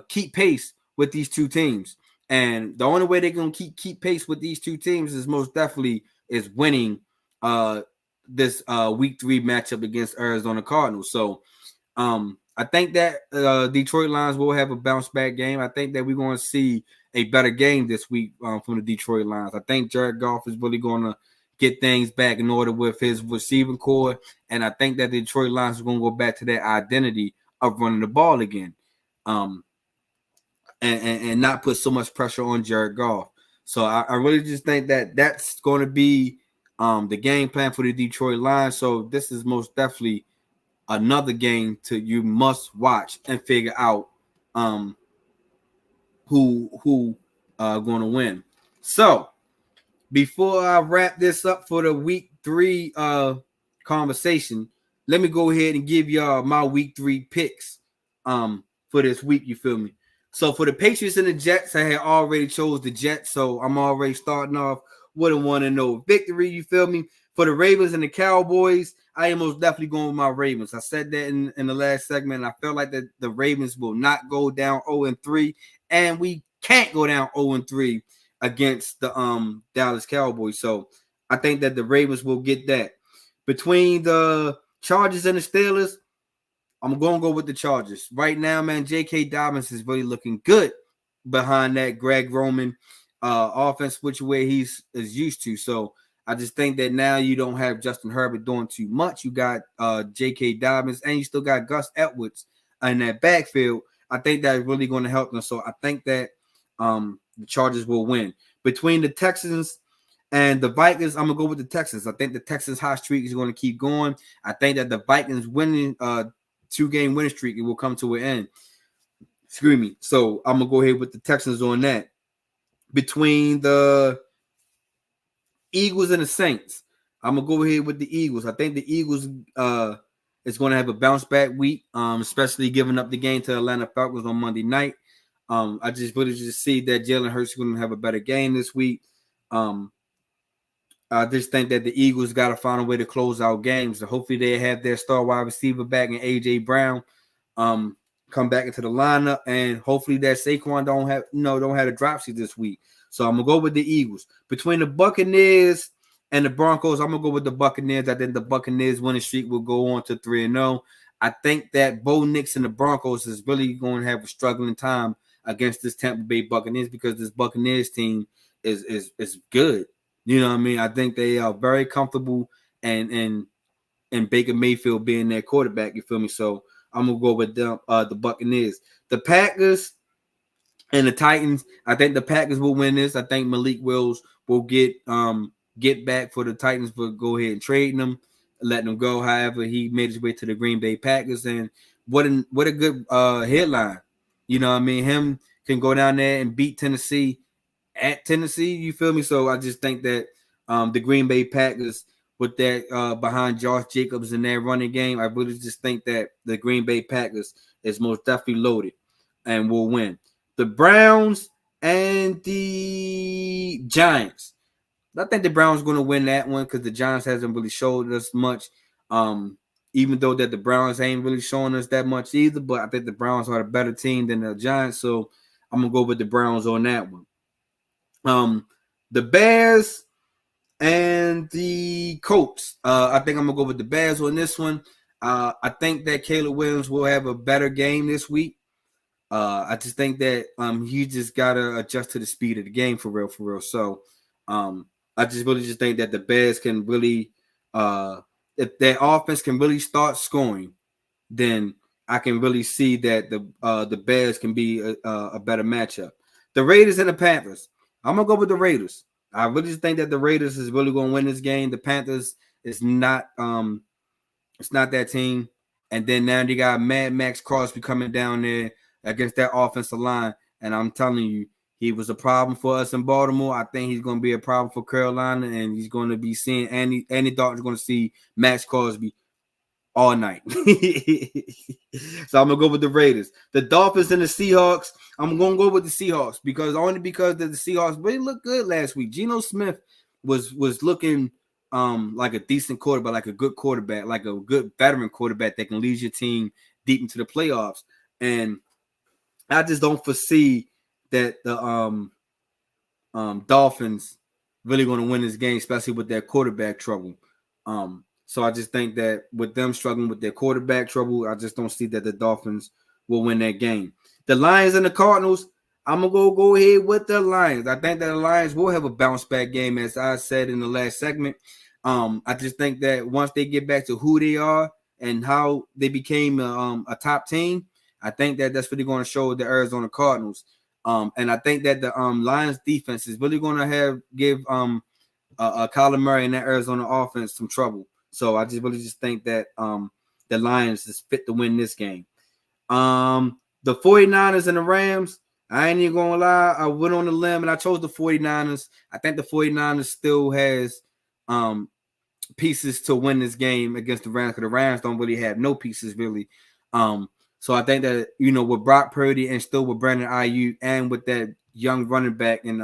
Speaker 2: keep pace with these two teams. And the only way they're going to keep pace with these two teams is most definitely is winning this week 3 matchup against Arizona Cardinals. So I think that Detroit Lions will have a bounce back game. I think that we're going to see a better game this week from the Detroit Lions. I think Jared Goff is really going to get things back in order with his receiving core, and I think that the Detroit Lions are going to go back to their identity of running the ball again, and not put so much pressure on Jared Goff. So I really just think that that's going to be the game plan for the Detroit Lions. So this is most definitely another game you must watch and figure out who going to win. So before I wrap this up for the week 3 conversation, let me go ahead and give y'all my week 3 picks for this week. You feel me? So for the Patriots and the Jets, I had already chose the Jets, so I'm already starting off with a 1-0 victory. You feel me? For the Ravens and the Cowboys, I am most definitely going with my Ravens. I said that in the last segment. I felt like that the Ravens will not go down 0-3, and we can't go down 0-3 against the Dallas Cowboys. So I think that the Ravens will get that. Between the Chargers and the Steelers, I'm going to go with the Chargers. Right now, man, J.K. Dobbins is really looking good behind that Greg Roman offense, which way he's is used to. So I just think that now you don't have Justin Herbert doing too much. You got J.K. Dobbins, and you still got Gus Edwards in that backfield. I think that's really going to help them. So I think that the Chargers will win. Between the Texans and the Vikings, I'm going to go with the Texans. I think the Texans' hot streak is going to keep going. I think that the Vikings winning 2-game winning streak, it will come to an end. Excuse me. So I'm going to go ahead with the Texans on that. Between the Eagles and the Saints, I'm going to go ahead with the Eagles. I think the Eagles is going to have a bounce back week, especially giving up the game to Atlanta Falcons on Monday night. I just really just see that Jalen Hurts is going to have a better game this week. I just think that the Eagles got to find a way to close out games. So hopefully they have their star wide receiver back in A.J. Brown come back into the lineup, and hopefully that Saquon don't have a dropsy this week. So I'm going to go with the Eagles. Between the Buccaneers and the Broncos, I'm going to go with the Buccaneers. I think the Buccaneers winning streak will go on to 3-0. I think that Bo Nix and the Broncos is really going to have a struggling time against this Tampa Bay Buccaneers because this Buccaneers team is good. You know what I mean? I think they are very comfortable and Baker Mayfield being their quarterback. You feel me? So I'm gonna go with them, the Buccaneers. The Packers and the Titans. I think the Packers will win this. I think Malik Willis will get back for the Titans, but go ahead and trade them, letting them go. However, he made his way to the Green Bay Packers, and what a good headline. You know what I mean? Him can go down there and beat Tennessee at Tennessee. You feel me? So I just think that the Green Bay Packers with that behind Josh Jacobs in their running game, I really just think that the Green Bay Packers is most definitely loaded and will win. the Browns and the Giants. I think the Browns are going to win that one because the Giants hasn't really showed us much. Even though that the Browns ain't really showing us that much either, but I think the Browns are a better team than the Giants, so I'm gonna go with the Browns on that one. The Bears and the Colts. I think I'm gonna go with the Bears on this one. I think that Caleb Williams will have a better game this week. I just think that he just gotta adjust to the speed of the game for real. So I just really just think that the Bears can really if their offense can really start scoring, then I can really see that the Bears can be a better matchup. The Raiders and the Panthers. I'm gonna go with the Raiders. I really just think that the Raiders is really gonna win this game. The Panthers is not it's not that team. And then now they got Mad Max Crosby coming down there against that offensive line. And I'm telling you, he was a problem for us in Baltimore. I think he's going to be a problem for Carolina, and he's going to be seeing Andy Dalton's going to see Max Crosby all night. So I'm gonna go with the Raiders. The Dolphins and the Seahawks. I'm gonna go with the Seahawks because the Seahawks really looked good last week. Geno Smith was looking like a decent quarterback, like a good quarterback, like a good veteran quarterback that can lead your team deep into the playoffs. And I just don't foresee that the Dolphins really going to win this game, especially with their quarterback trouble. So I just think that with them struggling with their quarterback trouble, I just don't see that the Dolphins will win that game. The Lions and the Cardinals, I'm going to go ahead with the Lions. I think that the Lions will have a bounce back game, as I said in the last segment. I just think that once they get back to who they are and how they became a top team, I think that that's really going to show the Arizona Cardinals. And I think that the Lions defense is really going to give Kyler Murray and that Arizona offense some trouble. So I just really just think that the Lions is fit to win this game. The 49ers and the Rams, I ain't even gonna lie. I went on the limb and I chose the 49ers. I think the 49ers still has pieces to win this game against the Rams, because the Rams don't really have no pieces really. So I think that, with Brock Purdy and still with Brandon Ayuk and with that young running back and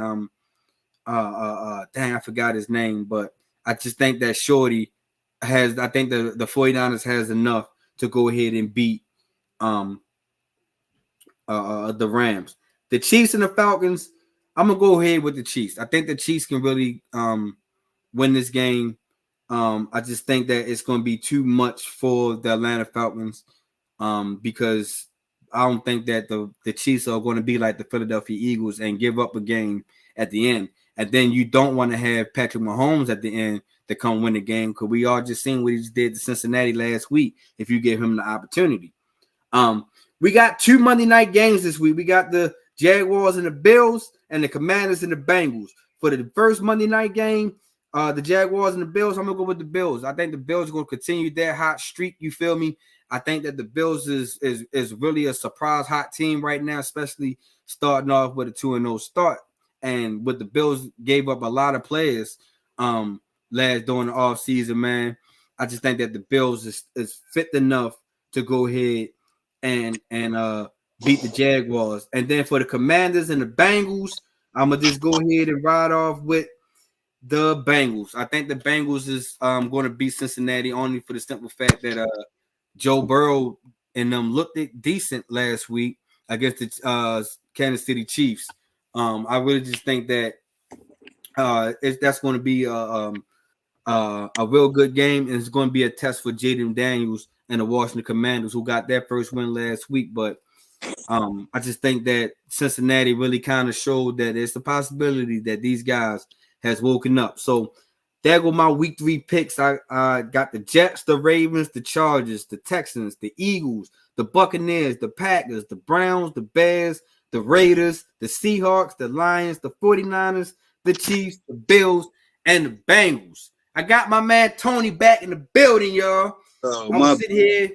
Speaker 2: dang, I forgot his name, but I just think that Shorty I think the 49ers has enough to go ahead and beat the Rams. The Chiefs and the Falcons, I'm gonna go ahead with the Chiefs. I think the Chiefs can really win this game. I just think that it's going to be too much for the Atlanta Falcons because I don't think that the Chiefs are going to be like the Philadelphia Eagles and give up a game at the end. And then you don't want to have Patrick Mahomes at the end to come win the game, because we all just seen what he just did to Cincinnati last week if you give him the opportunity. We got 2 Monday night games this week. We got the Jaguars and the Bills and the Commanders and the Bengals. For the first Monday night game, the Jaguars and the Bills, I'm going to go with the Bills. I think the Bills are going to continue their hot streak. You feel me? I think that the Bills is really a surprise hot team right now, especially starting off with a 2-0 start. And with the Bills gave up a lot of players last during the offseason, man. I just think that the Bills is fit enough to go ahead and beat the Jaguars. And then for the Commanders and the Bengals, I'm going to just go ahead and ride off with the Bengals. I think the Bengals is going to beat Cincinnati only for the simple fact that Joe Burrow and them looked decent last week against the Kansas City Chiefs. I really just think that that's going to be a real good game, and it's going to be a test for Jaden Daniels and the Washington Commanders, who got their first win last week. But I just think that Cincinnati really kind of showed that it's a possibility that these guys has woken up. So there go my week 3 picks. I got the Jets, the Ravens, the Chargers, the Texans, the Eagles, the Buccaneers, the Packers, the Browns, the Bears, the Raiders, the Seahawks, the Lions, the 49ers, the Chiefs, the Bills, and the Bengals. I got my man Tony back in the building, y'all. I'm gonna sit here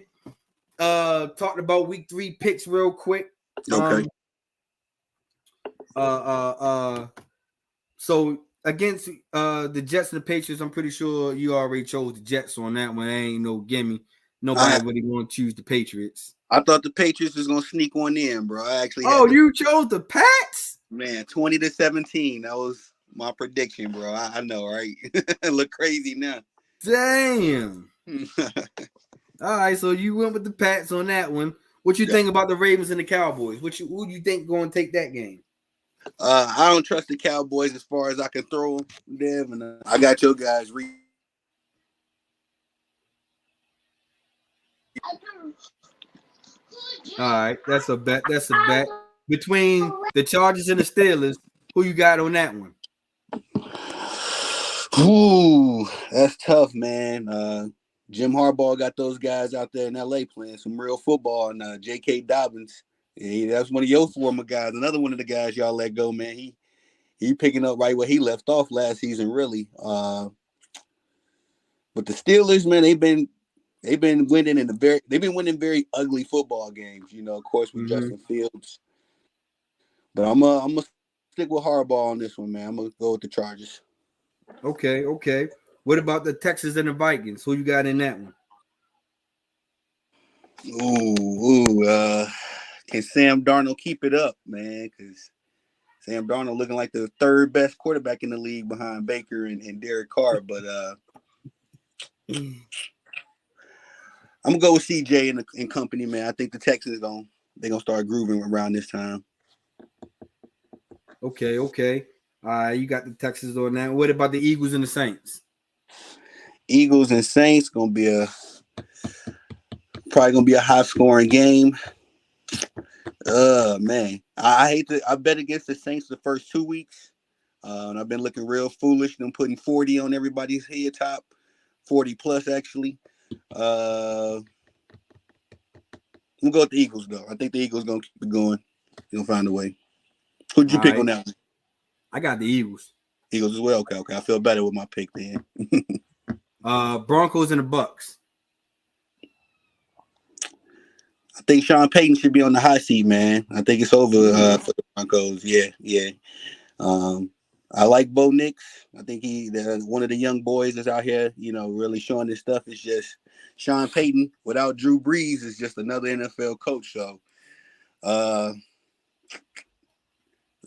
Speaker 2: talking about week 3 picks real quick.
Speaker 3: Okay.
Speaker 2: So against the Jets and the Patriots, I'm pretty sure you already chose the Jets on that one. Ain't no gimme. Nobody really want to choose the Patriots.
Speaker 3: I thought the Patriots was gonna sneak one in, bro. I actually had
Speaker 2: you chose the Pats?
Speaker 3: man 20-17. That was my prediction, bro. I know, right? Look crazy now.
Speaker 2: Damn. All right, so you went with the Pats on that one. What you think about the Ravens and the Cowboys? Who do you think going to take that game?
Speaker 3: I don't trust the Cowboys as far as I can throw them. And I got your guys.
Speaker 2: All right, that's a bet. That's a bet between the Chargers and the Steelers. Who you got on that one?
Speaker 3: Ooh, that's tough, man. Jim Harbaugh got those guys out there in LA playing some real football, and J.K. Dobbins, that's one of your former guys. Another one of the guys y'all let go, man. He picking up right where he left off last season, really. But the Steelers, man, they've been winning very ugly football games. Of course, with Justin Fields. But I'm gonna stick with Harbaugh on this one, man. I'm gonna go with the Chargers.
Speaker 2: Okay. What about the Texans and the Vikings? Who you got in that one?
Speaker 3: Can Sam Darnold keep it up, man? Because Sam Darnold looking like the third best quarterback in the league behind Baker and Derek Carr. But I'm gonna go with CJ and company, man. I think the Texans they're gonna start grooving around this time.
Speaker 2: Okay. You got the Texans on that. What about the Eagles and the Saints?
Speaker 3: Eagles and Saints probably gonna be a high scoring game. Man, I bet against the Saints the first 2 weeks. And I've been looking real foolish. Them putting 40 on everybody's head top, 40 plus actually. I'm gonna go with the Eagles though. I think the Eagles gonna keep it going. They'll find a way. Who'd you pick on that one?
Speaker 2: I got the Eagles.
Speaker 3: Eagles as well. Okay. I feel better with my pick then.
Speaker 2: Broncos and the Bucks.
Speaker 3: I think Sean Payton should be on the hot seat, man. I think it's over for the Broncos. Yeah. I like Bo Nix. I think one of the young boys that's out here, really showing his stuff. It's just Sean Payton without Drew Brees is just another NFL coach. So,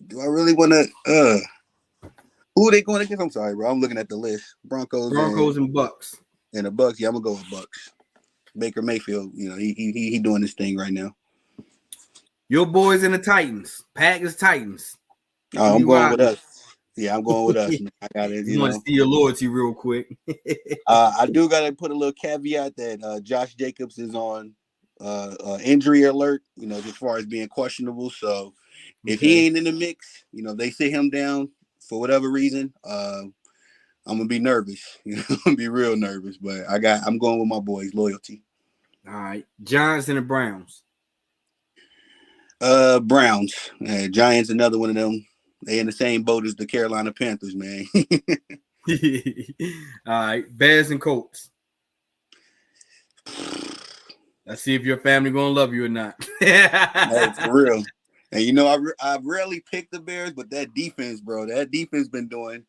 Speaker 3: do I really want to? Who are they going against? I'm sorry, bro. I'm looking at the list. Broncos
Speaker 2: and Bucks.
Speaker 3: And the Bucks. Yeah, I'm gonna go with Bucks. Baker Mayfield. He doing this thing right now.
Speaker 2: Your boys and the Titans. Packers Titans.
Speaker 3: Oh, I'm going with us. Yeah, I'm going with us. Man. I got it.
Speaker 2: You want to see your loyalty real quick.
Speaker 3: I do got to put a little caveat that Josh Jacobs is on injury alert, as far as being questionable. So if he ain't in the mix, they sit him down for whatever reason, I'm going to be nervous. I'm going to be real nervous. But I'm going with my boys' loyalty.
Speaker 2: All right. Giants and the Browns.
Speaker 3: Browns. Giants, another one of them. They in the same boat as the Carolina Panthers, man.
Speaker 2: All right, Bears and Colts. Let's see if your family gonna love you or not.
Speaker 3: Hey, for real. And I rarely pick the Bears, but that defense, bro, been doing.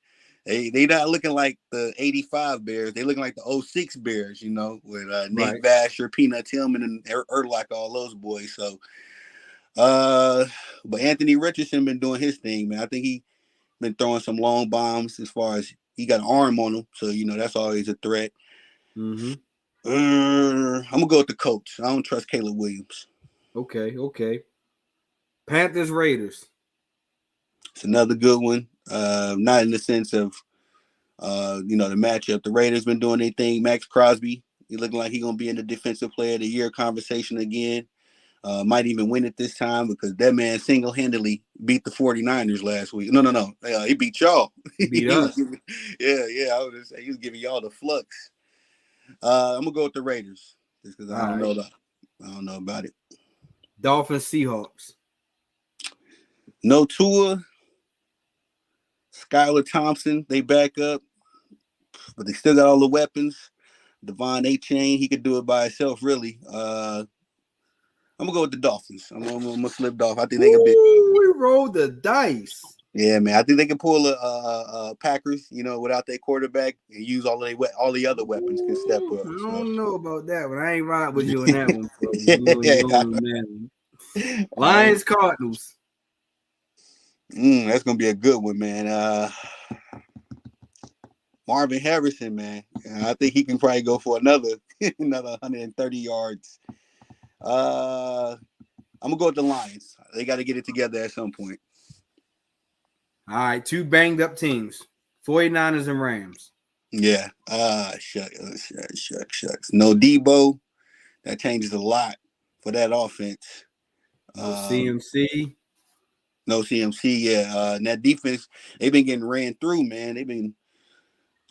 Speaker 3: They not looking like the '85 Bears. They looking like the '06 Bears, with Nate Vasher, Peanut Tillman, and Erlach, all those boys. So, but Anthony Richardson been doing his thing, man. I think he been throwing some long bombs as far as he got an arm on him. So, that's always a threat.
Speaker 2: Mm-hmm.
Speaker 3: I'm going to go with the Colts. I don't trust Caleb Williams.
Speaker 2: Okay. Panthers, Raiders.
Speaker 3: It's another good one. Not in the sense of, the matchup. The Raiders been doing their thing. Max Crosby, he looking like he's going to be in the Defensive Player of the Year conversation again. Might even win it this time because that man single-handedly beat the 49ers last week. No. He beat y'all.
Speaker 2: He beat us.
Speaker 3: Yeah. I was just saying he was giving y'all the flux. I'm gonna go with the Raiders just because I don't know about it.
Speaker 2: Dolphins, Seahawks.
Speaker 3: No Tua. Skylar Thompson, they back up, but they still got all the weapons. Devon A-Chain, he could do it by himself, really. I'm gonna go with the Dolphins. I'm gonna slip off. I think they can be.
Speaker 2: We rolled the dice.
Speaker 3: Yeah, man. I think they can pull a Packers, without their quarterback and use all the other weapons can step
Speaker 2: Ooh,
Speaker 3: up.
Speaker 2: I
Speaker 3: So.
Speaker 2: don't know about that one. I ain't ride with you on that one, bro.
Speaker 3: Yeah.
Speaker 2: On that one. Lions Cardinals.
Speaker 3: That's gonna be a good one, man. Marvin Harrison, man. I think he can probably go for another 130 yards. I'm gonna go with the Lions. They got to get it together at some point.
Speaker 2: All right, two banged up teams, 49ers and Rams.
Speaker 3: Yeah. Shucks. No Debo. That changes a lot for that offense.
Speaker 2: No CMC.
Speaker 3: No CMC. Yeah. And that defense, they've been getting ran through, man.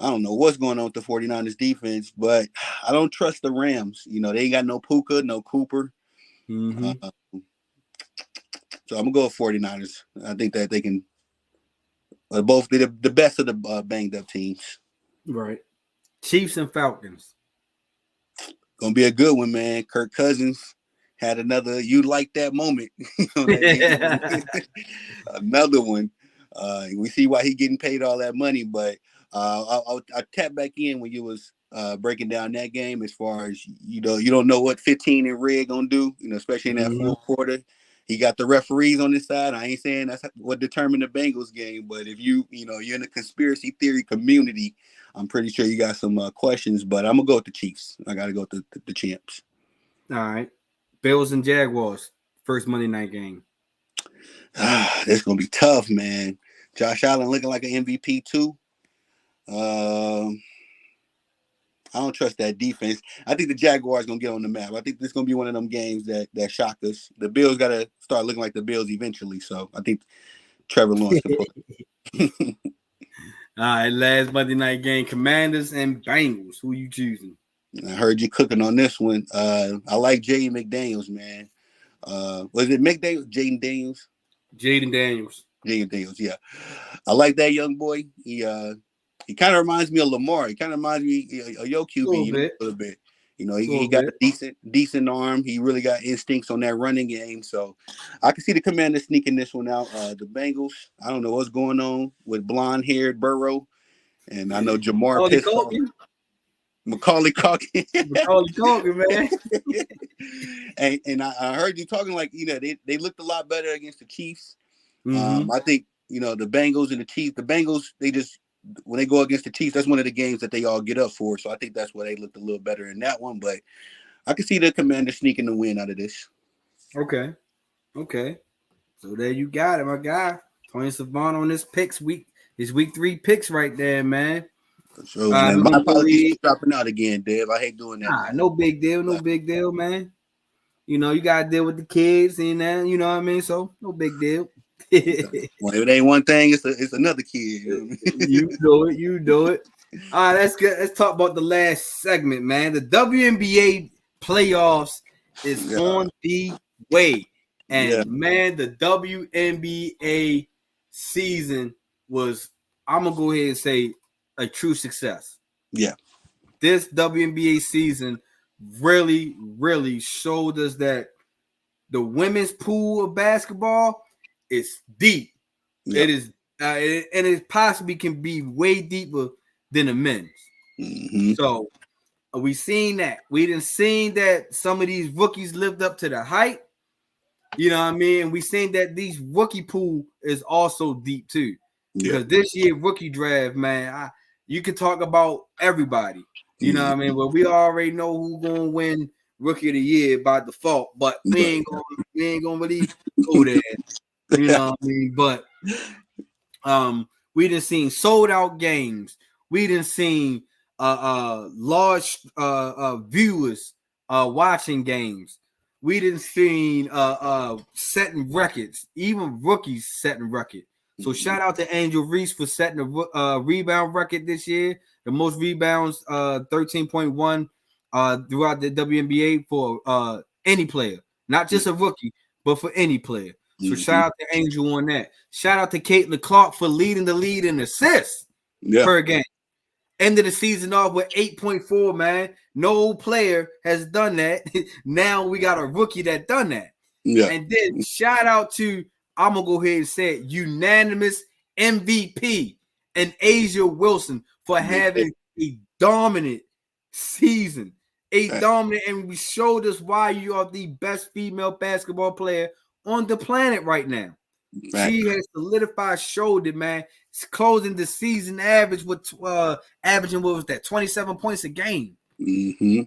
Speaker 3: I don't know what's going on with the 49ers defense, but I don't trust the Rams. They ain't got no Puka, no Cooper.
Speaker 2: Mm-hmm.
Speaker 3: So I'm going to go with 49ers. I think that they can both be the best of the banged up teams.
Speaker 2: Right. Chiefs and Falcons.
Speaker 3: Going to be a good one, man. Kirk Cousins had another you like that moment. Another one. We see why he getting paid all that money, but I'll tap back in when you was breaking down that game as far as you don't know what 15 and red gonna do, especially in that fourth quarter. He got the referees on his side. I ain't saying that's what determined the Bengals game, but if you're in the conspiracy theory community, I'm pretty sure you got some questions. But I'm gonna go with the Chiefs. I gotta go with the champs.
Speaker 2: All right, Bills and Jaguars. First Monday night game.
Speaker 3: This gonna be tough, man. Josh Allen looking like an MVP too. I don't trust that defense. I think the Jaguars gonna get on the map. I think this is gonna be one of them games that shock us. The Bills gotta start looking like the Bills eventually. So I think Trevor Lawrence can play.
Speaker 2: All right, last Monday night game: Commanders and Bengals. Who you choosing?
Speaker 3: I heard you cooking on this one. I like Jaden McDaniels, man. Was it McDaniels? Jaden Daniels?
Speaker 2: Jaden Daniels.
Speaker 3: Jaden Daniels, yeah. I like that young boy. He kind of reminds me of Lamar. He kind of reminds me of your QB a little bit. He got a decent arm. He really got instincts on that running game. So I can see the Commanders sneaking this one out. The Bengals, I don't know what's going on with blonde-haired Burrow. And I know Jamar pissed off. Macaulay Culkin.
Speaker 2: Macaulay Culkin, man.
Speaker 3: and I heard you talking like, they looked a lot better against the Chiefs.
Speaker 2: Mm-hmm.
Speaker 3: I think, the Bengals and the Chiefs, the Bengals, when they go against the Chiefs, that's one of the games that they all get up for. So I think that's why they looked a little better in that one. But I can see the Commanders sneaking the win out of this.
Speaker 2: Okay. So there you got it, my guy. Tony Savant on this picks week. His week 3 picks right there, man.
Speaker 3: For sure, man. My apologies for dropping out again, Dave. I hate doing that.
Speaker 2: Nah, no big deal. No big deal, man. You got to deal with the kids and that, you know what I mean? So no big deal.
Speaker 3: Well, if it ain't one thing, it's another kid.
Speaker 2: You do it. All right, that's good. Let's talk about the last segment, man. The WNBA playoffs is on the way. And man, the WNBA season was, I'm gonna go ahead and say, a true success.
Speaker 3: Yeah.
Speaker 2: This WNBA season really, really showed us that the women's pool of basketball is deep. Yeah. It is, and it possibly can be way deeper than the men's.
Speaker 3: Mm-hmm.
Speaker 2: So we seen that. We didn't seen that some of these rookies lived up to the hype. You know what I mean? We seen that these rookie pool is also deep too. Because this year rookie draft, man, you can talk about everybody. You know what I mean? But we already know who's gonna win rookie of the year by default. But we ain't gonna really go there. You know what I mean? But we done seen sold out games. We done seen large viewers watching games. We done seen setting records, even rookies setting records. So shout out to Angel Reese for setting a rebound record this year. The most rebounds, 13.1 throughout the WNBA for any player, not just a rookie, but for any player. So shout out to Angel on that. Shout out to Caitlin Clark for leading the lead in assists per game. End of the season off with 8.4, man. No player has done that. Now we got a rookie that done that.
Speaker 3: Yeah.
Speaker 2: And then shout out to I'm gonna go ahead and say it, unanimous MVP and Asia Wilson for having a dominant season. And we showed us why you are the best female basketball player on the planet right now. She has solidified, showed it, man. It's closing the season average with averaging, what was that, 27 points a game.
Speaker 3: Mm-hmm.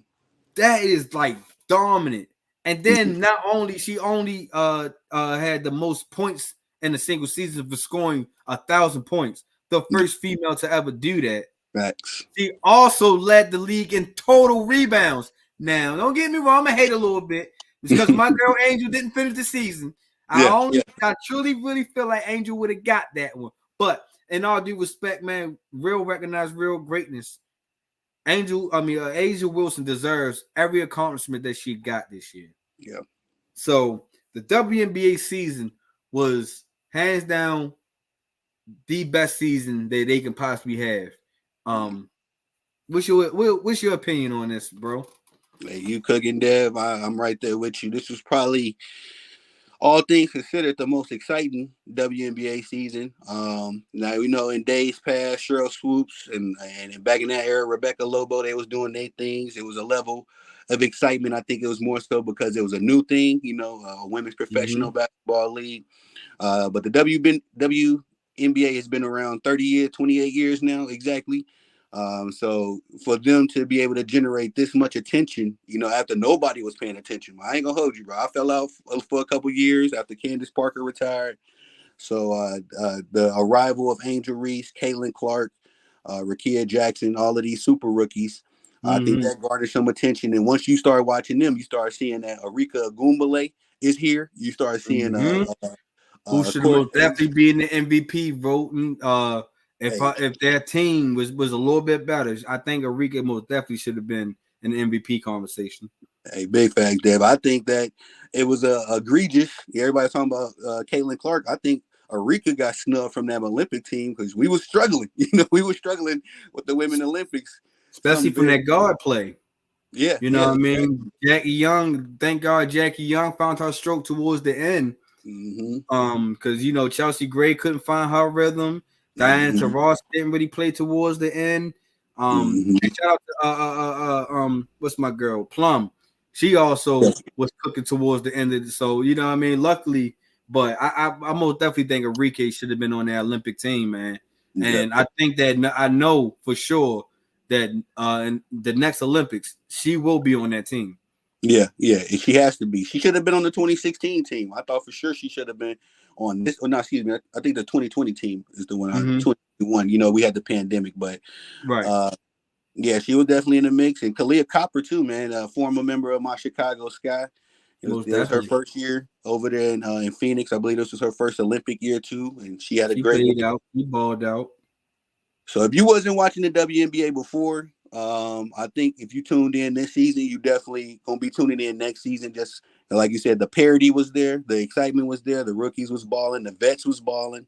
Speaker 2: That is like dominant. And then not only she only had the most points in a single season for scoring 1,000 points, the first female to ever do that.
Speaker 3: Facts.
Speaker 2: She also led the league in total rebounds. Now, don't get me wrong, I'm gonna hate a little bit because my girl Angel didn't finish the season. I truly really feel like Angel would have got that one. But in all due respect, man, real recognize real greatness. Asia Wilson deserves every accomplishment that she got this year.
Speaker 3: Yeah.
Speaker 2: So the WNBA season was hands down the best season that they can possibly have. What's your opinion on this, bro?
Speaker 3: Hey, you cooking, Dev? I'm right there with you. This was probably, all things considered, the most exciting WNBA season. Now we know in days past, Cheryl Swoops and back in that era, Rebecca Lobo, they was doing their things. It was a level of excitement. I think it was more so because it was a new thing, a women's professional basketball league. But the WNBA has been around 30 years, 28 years now, exactly. So for them to be able to generate this much attention, after nobody was paying attention, I ain't gonna hold you, bro. I fell out for a couple years after Candace Parker retired. So the arrival of Angel Reese, Caitlin Clark, Rakia Jackson, all of these super rookies, I think that garnered some attention. And once you start watching them, you start seeing that Arika Agumbale is here. You start seeing
Speaker 2: who should most definitely be in the MVP voting. If their team was a little bit better, I think Arika most definitely should have been in the MVP conversation.
Speaker 3: Hey, big facts, Deb. I think that it was egregious. Everybody's talking about Caitlin Clark. I think Arika got snubbed from that Olympic team because we were struggling. We were struggling with the Women Olympics.
Speaker 2: Especially from that guard play.
Speaker 3: Yeah.
Speaker 2: What I mean? Jackie Young, thank God Jackie Young found her stroke towards the end. Because Chelsea Gray couldn't find her rhythm. Diana Taurasi didn't really play towards the end. Shout out to what's my girl Plum. She also was cooking towards the end of it. So luckily, but I most definitely think Arike should have been on the Olympic team, man. And I think that I know for sure that in the next Olympics she will be on that team.
Speaker 3: Yeah, she has to be. She should have been on the 2016 team. I thought for sure she should have been on this. Or not, excuse me. I think the 2020 team is the one. 2021. We had the pandemic, but
Speaker 2: right.
Speaker 3: Yeah, she was definitely in the mix. And Kalia Copper too, man, a former member of my Chicago Sky. It was her first year over there in Phoenix. I believe this was her first Olympic year too, and she had a great.
Speaker 2: She balled out.
Speaker 3: So if you wasn't watching the WNBA before, I think if you tuned in this season, you definitely gonna be tuning in next season. Just like you said, the parity was there, the excitement was there, the rookies was balling, the vets was balling,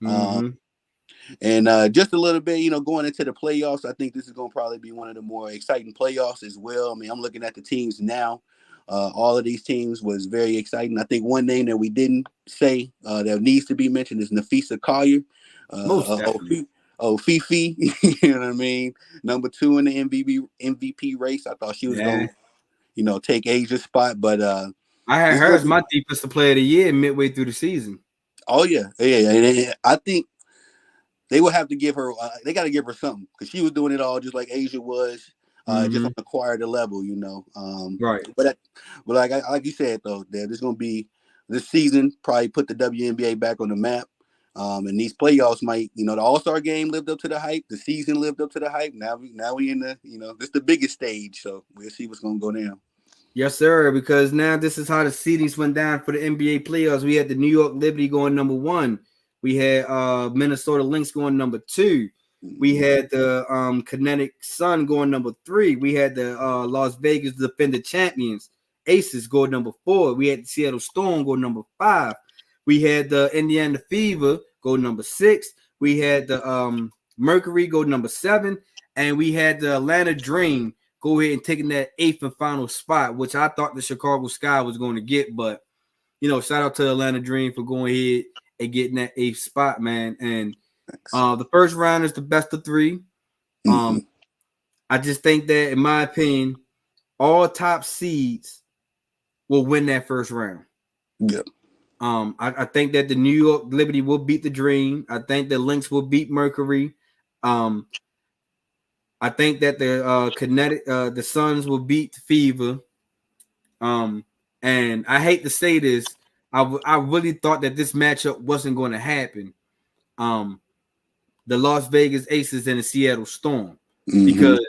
Speaker 3: and just a little bit, going into the playoffs. I think this is gonna probably be one of the more exciting playoffs as well. I mean, I'm looking at the teams now. All of these teams was very exciting. I think one name that we didn't say that needs to be mentioned is Nafisa Collier.
Speaker 2: Most definitely.
Speaker 3: Fifi, you know what I mean? Number 2 in the MVP race. I thought she was going to, take Asia's spot, but
Speaker 2: I had her as my defensive player of the year midway through the season.
Speaker 3: Oh yeah. And I think they will have to give her. They got to give her something because she was doing it all just like Asia was, just on a quieter level,
Speaker 2: Right.
Speaker 3: But like you said though, there's going to be this season probably put the WNBA back on the map. And these playoffs might, the All-Star game lived up to the hype. The season lived up to the hype. Now we in the, this is the biggest stage. So we'll see what's going to go down.
Speaker 2: Yes, sir. Because now this is how the seedings went down for the NBA playoffs. We had the New York Liberty going number 1. We had Minnesota Lynx going number 2. We had the Kinetic Sun going number 3. We had the Las Vegas defending champions Aces go number 4. We had the Seattle Storm go number 5. We had the Indiana Fever go number 6. We had the Mercury go number 7. And we had the Atlanta Dream go ahead and taking that 8th and final spot, which I thought the Chicago Sky was going to get. But shout out to Atlanta Dream for going ahead and getting that 8th spot, man. And
Speaker 3: Thanks.
Speaker 2: the first round is the best of 3. I just think that, in my opinion, all top seeds will win that first round.
Speaker 3: Yep.
Speaker 2: I think that the New York Liberty will beat the Dream. I think the Lynx will beat Mercury. I think that the Suns will beat Fever. And I hate to say this, I really thought that this matchup wasn't going to happen. The Las Vegas Aces and the Seattle Storm, because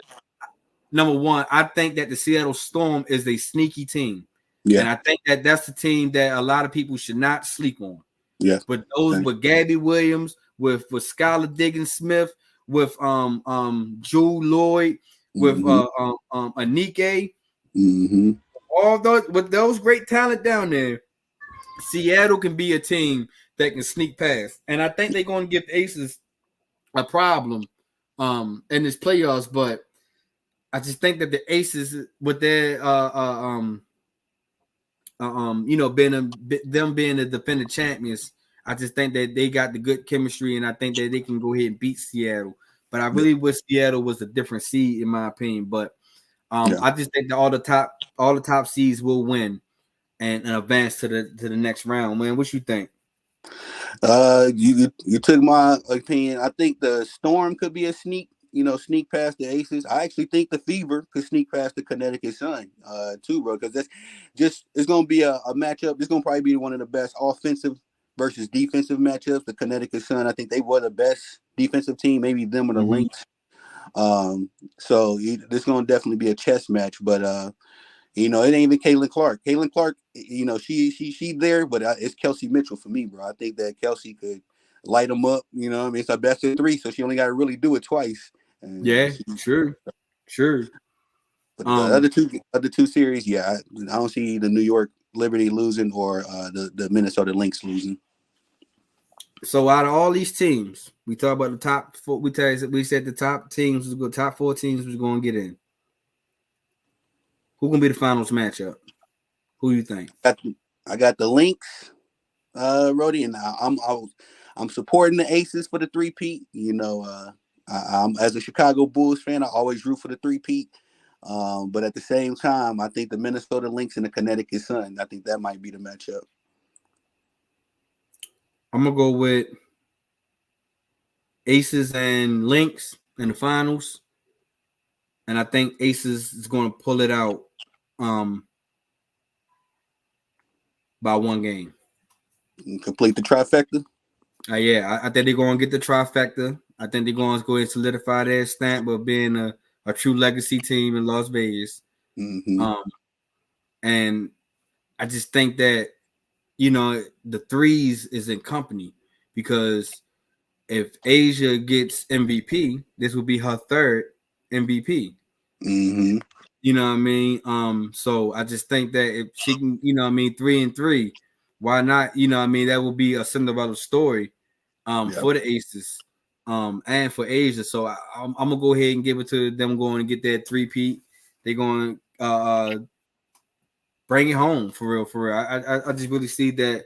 Speaker 2: number one, I think that the Seattle Storm is a sneaky team.
Speaker 3: Yeah.
Speaker 2: And I think that that's the team that a lot of people should not sleep on.
Speaker 3: Yeah.
Speaker 2: But those with Gabby Williams, with Skylar Diggins Smith, with Jewel Lloyd, with Anike, all those with those great talent down there, Seattle can be a team that can sneak past. And I think they're going to give the Aces a problem in this playoffs, but I just think that the Aces, with their being the defending champions, I just think that they got the good chemistry, and I think that they can go ahead and beat Seattle. But I really wish Seattle was a different seed, in my opinion. But I just think that all the top seeds will win and advance to the next round. Man, what you think?
Speaker 3: You took my opinion. I think the Storm could be a sneak past the Aces. I actually think the Fever could sneak past the Connecticut Sun, too, bro. Because it's gonna be a matchup. It's gonna probably be one of the best offensive versus defensive matchups. The Connecticut Sun, I think they were the best defensive team, maybe them or the Lynx. So this gonna definitely be a chess match, but it ain't even Caitlin Clark. Caitlin Clark, she there, but it's Kelsey Mitchell for me, bro. I think that Kelsey could light them up. It's our best of 3, so she only got to really do it twice. And,
Speaker 2: sure.
Speaker 3: But the other two series, I don't see the New York Liberty losing or the Minnesota Lynx losing.
Speaker 2: So out of all these teams, we talk about the top 4. We said the top teams was good. Top 4 teams was going to get in. Who gonna be the finals matchup? Who you think?
Speaker 3: I got the Lynx, Rody, and I'm supporting the Aces for the 3-peat. I'm as a Chicago Bulls fan, I always root for the 3-peat. But at the same time, I think the Minnesota Lynx and the Connecticut Sun, I think that might be the matchup.
Speaker 2: I'm gonna go with Aces and Lynx in the finals, and I think Aces is going to pull it out by 1 game.
Speaker 3: Complete the trifecta?
Speaker 2: I think they're going to get the trifecta. I think they're going to go ahead and solidify their stamp of being a true legacy team in Las Vegas. And I just think that, the threes is in company, because if Asia gets MVP, this will be her 3rd MVP. You know what I mean? So I just think that if she can, 3-3, why not? That would be a Cinderella story for the Aces and for Asia. So I'm gonna go ahead and give it to them going to get that 3-peat. They're going to bring it home for real. I just really see that,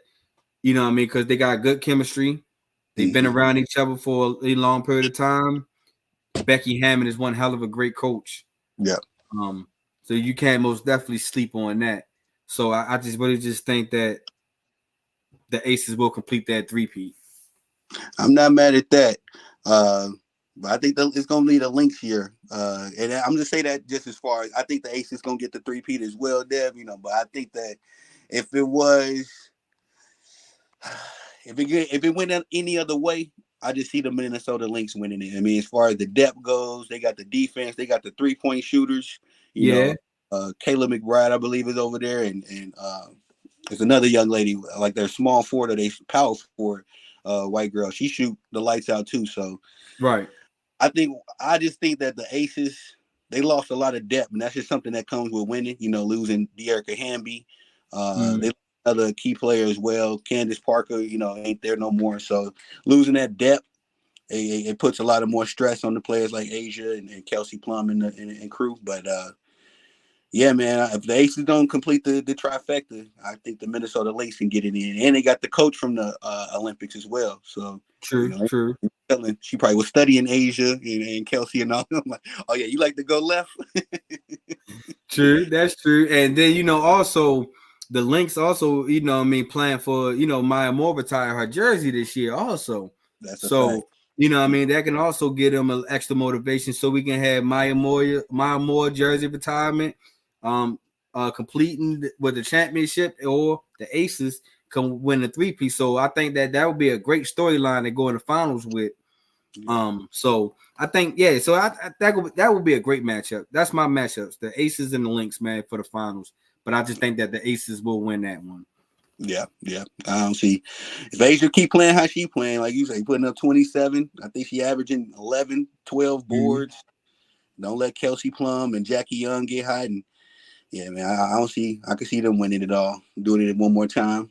Speaker 2: because they got good chemistry. They've been around each other for a long period of time. Becky Hammond is one hell of a great coach.
Speaker 3: Yeah.
Speaker 2: So you can't most definitely sleep on that. So I just really just think that the Aces will complete that 3-peat.
Speaker 3: I'm not mad at that. But I think it's going to be the Lynx here. And I'm going to say that just as far as I think the Aces going to get the 3-peat as well, Dev, but I think that if it went any other way, I just see the Minnesota Lynx winning it. I mean, as far as the depth goes, they got the defense, they got the 3-point shooters. Kayla McBride, I believe, is over there, and there's another young lady, like their small forward or they power forward, white girl. She shoot the lights out too. So,
Speaker 2: right.
Speaker 3: I just think that the Aces, they lost a lot of depth, and that's just something that comes with winning. Losing De'Erica Hamby, they lost other key players as well. Candace Parker, ain't there no more. So losing that depth, it puts a lot of more stress on the players like Asia and Kelsey Plum and crew. But Yeah, man. If the Aces don't complete the trifecta, I think the Minnesota Lynx can get it in, and they got the coach from the Olympics as well. So
Speaker 2: True, true.
Speaker 3: she probably was studying Asia and Kelsey and all. I'm like, oh yeah, you like to go left?
Speaker 2: True, that's true. And then also the Lynx also, playing for Maya Moore retire her jersey this year also.
Speaker 3: That's a
Speaker 2: So
Speaker 3: fact.
Speaker 2: that can also get them an extra motivation, so we can have Maya Moore jersey retirement, completing with the championship, or the Aces can win the three-piece. So I think that would be a great storyline to go in the finals with. So I think, so that would be a great matchup. That's my matchups, the Aces and the Lynx, man, for the finals. But I just think that the Aces will win that one.
Speaker 3: Yeah. I don't see if Asia keep playing how she playing, like you say, putting up 27. I think she averaging 11, 12 boards. Don't let Kelsey Plum and Jackie Young get hot. And yeah, man, I can see them winning it all, doing it one more time.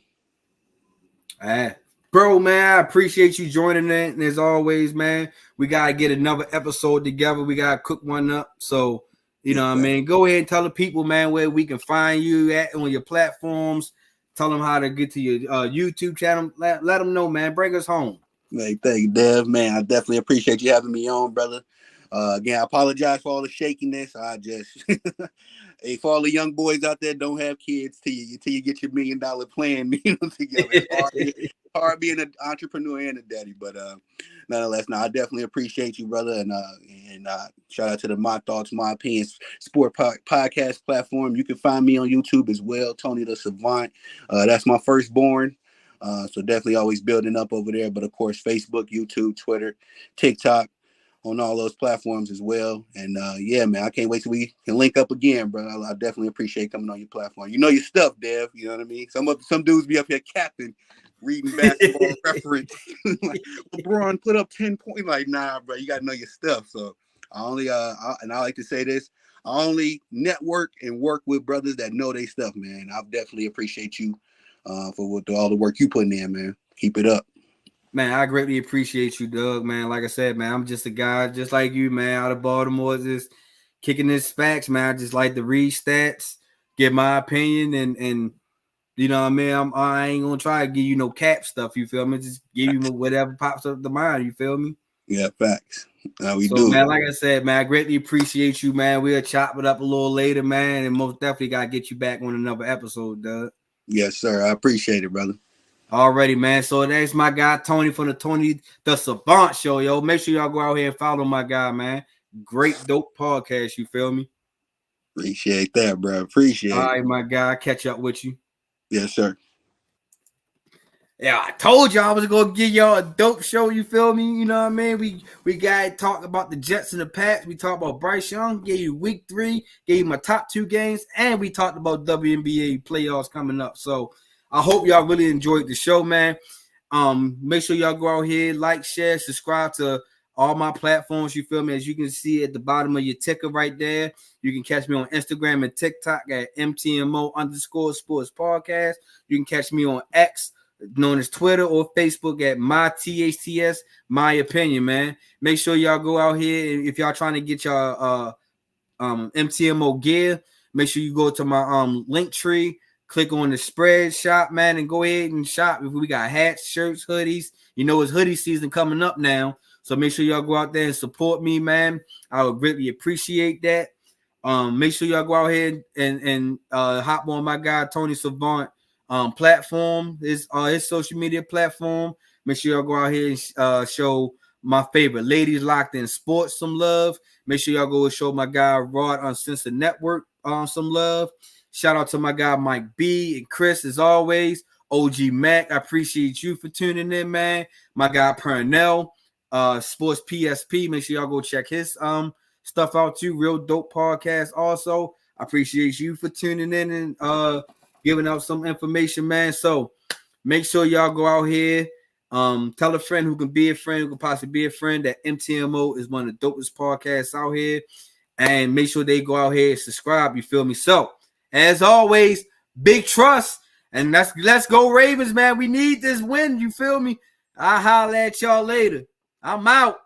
Speaker 2: Bro, man, I appreciate you joining in. And as always, man, we got to get another episode together. We got to cook one up. So, what I mean? Go ahead and tell the people, man, where we can find you at on your platforms. Tell them how to get to your YouTube channel. Let them know, man. Bring us home.
Speaker 3: Hey, thank you, Dev, man. I definitely appreciate you having me on, brother. Again, I apologize for all the shakiness. I just, hey, for all the young boys out there, don't have kids till you get your $1 million plan, together. It's hard being an entrepreneur and a daddy, but nonetheless, I definitely appreciate you, brother, and shout out to the My Thoughts, My Opinions Sport podcast platform. You can find me on YouTube as well, Tony the Savant. That's my firstborn. So definitely always building up over there. But of course, Facebook, YouTube, Twitter, TikTok, on all those platforms as well. And yeah, man, I can't wait till we can link up again, bro. I definitely appreciate coming on your platform. You know your stuff, Dev. You know what I mean? Some dudes be up here capping, reading basketball reference. Like, LeBron put up 10 points. Like, nah, bro, you gotta know your stuff. So I only and I like to say this. I only network and work with brothers that know their stuff, man. I definitely appreciate you for all the work you putting in, man. Keep it up.
Speaker 2: Man, I greatly appreciate you, Doug, man. Like I said, man, I'm just a guy just like you, man, out of Baltimore, just kicking his facts, man. I just like to read stats, give my opinion, and you know what I mean? I ain't gonna try to give you no cap stuff, you feel me? Just give you whatever pops up the mind, you feel me?
Speaker 3: Yeah, facts. We
Speaker 2: so,
Speaker 3: do.
Speaker 2: Man, like I said, man, I greatly appreciate you, man. We'll chop it up a little later, man, and most definitely gotta get you back on another episode, Doug.
Speaker 3: Yes, sir. I appreciate it, brother.
Speaker 2: Alrighty, man. So that's my guy Tony from the Tony the Savant Show, yo. Make sure y'all go out here and follow my guy, man. Great dope podcast, you feel me?
Speaker 3: Appreciate that, bro. Appreciate it.
Speaker 2: All right, my guy. Catch up with you.
Speaker 3: Yes, sir.
Speaker 2: Yeah, I told y'all I was gonna give y'all a dope show, you feel me? You know what I mean? We got to talk about the Jets and the Pats. We talked about Bryce Young, gave you week 3, gave you my top 2 games, and we talked about WNBA playoffs coming up. So I hope y'all really enjoyed the show, man. Make sure y'all go out here, like, share, subscribe to all my platforms. You feel me? As you can see at the bottom of your ticker right there, you can catch me on Instagram and TikTok at MTMO_sports podcast. You can catch me on X, known as Twitter, or Facebook at my THTS, my opinion, man. Make sure y'all go out here. If y'all trying to get y'all MTMO gear, make sure you go to my link tree. Click on the spread shop, man, and go ahead and shop. If we got hats, shirts, hoodies, it's hoodie season coming up now. So make sure y'all go out there and support me, man. I would greatly appreciate that. Make sure y'all go out here and hop on my guy Tony Savant platform, his social media platform. Make sure y'all go out here and show my favorite ladies locked in sports some love. Make sure y'all go and show my guy Rod Uncensored Network some love. Shout out to my guy Mike B and Chris, as always. OG Mac, I appreciate you for tuning in, man. My guy Pernell, Sports PSP. Make sure y'all go check his stuff out too. Real dope podcast. Also, I appreciate you for tuning in and giving out some information, man. So make sure y'all go out here. Tell a friend who can be a friend, who can possibly be a friend, that MTMO is one of the dopest podcasts out here. And make sure they go out here and subscribe. You feel me? So, as always, big trust. And let's go Ravens, man. We need this win. You feel me? I'll holler at y'all later. I'm out.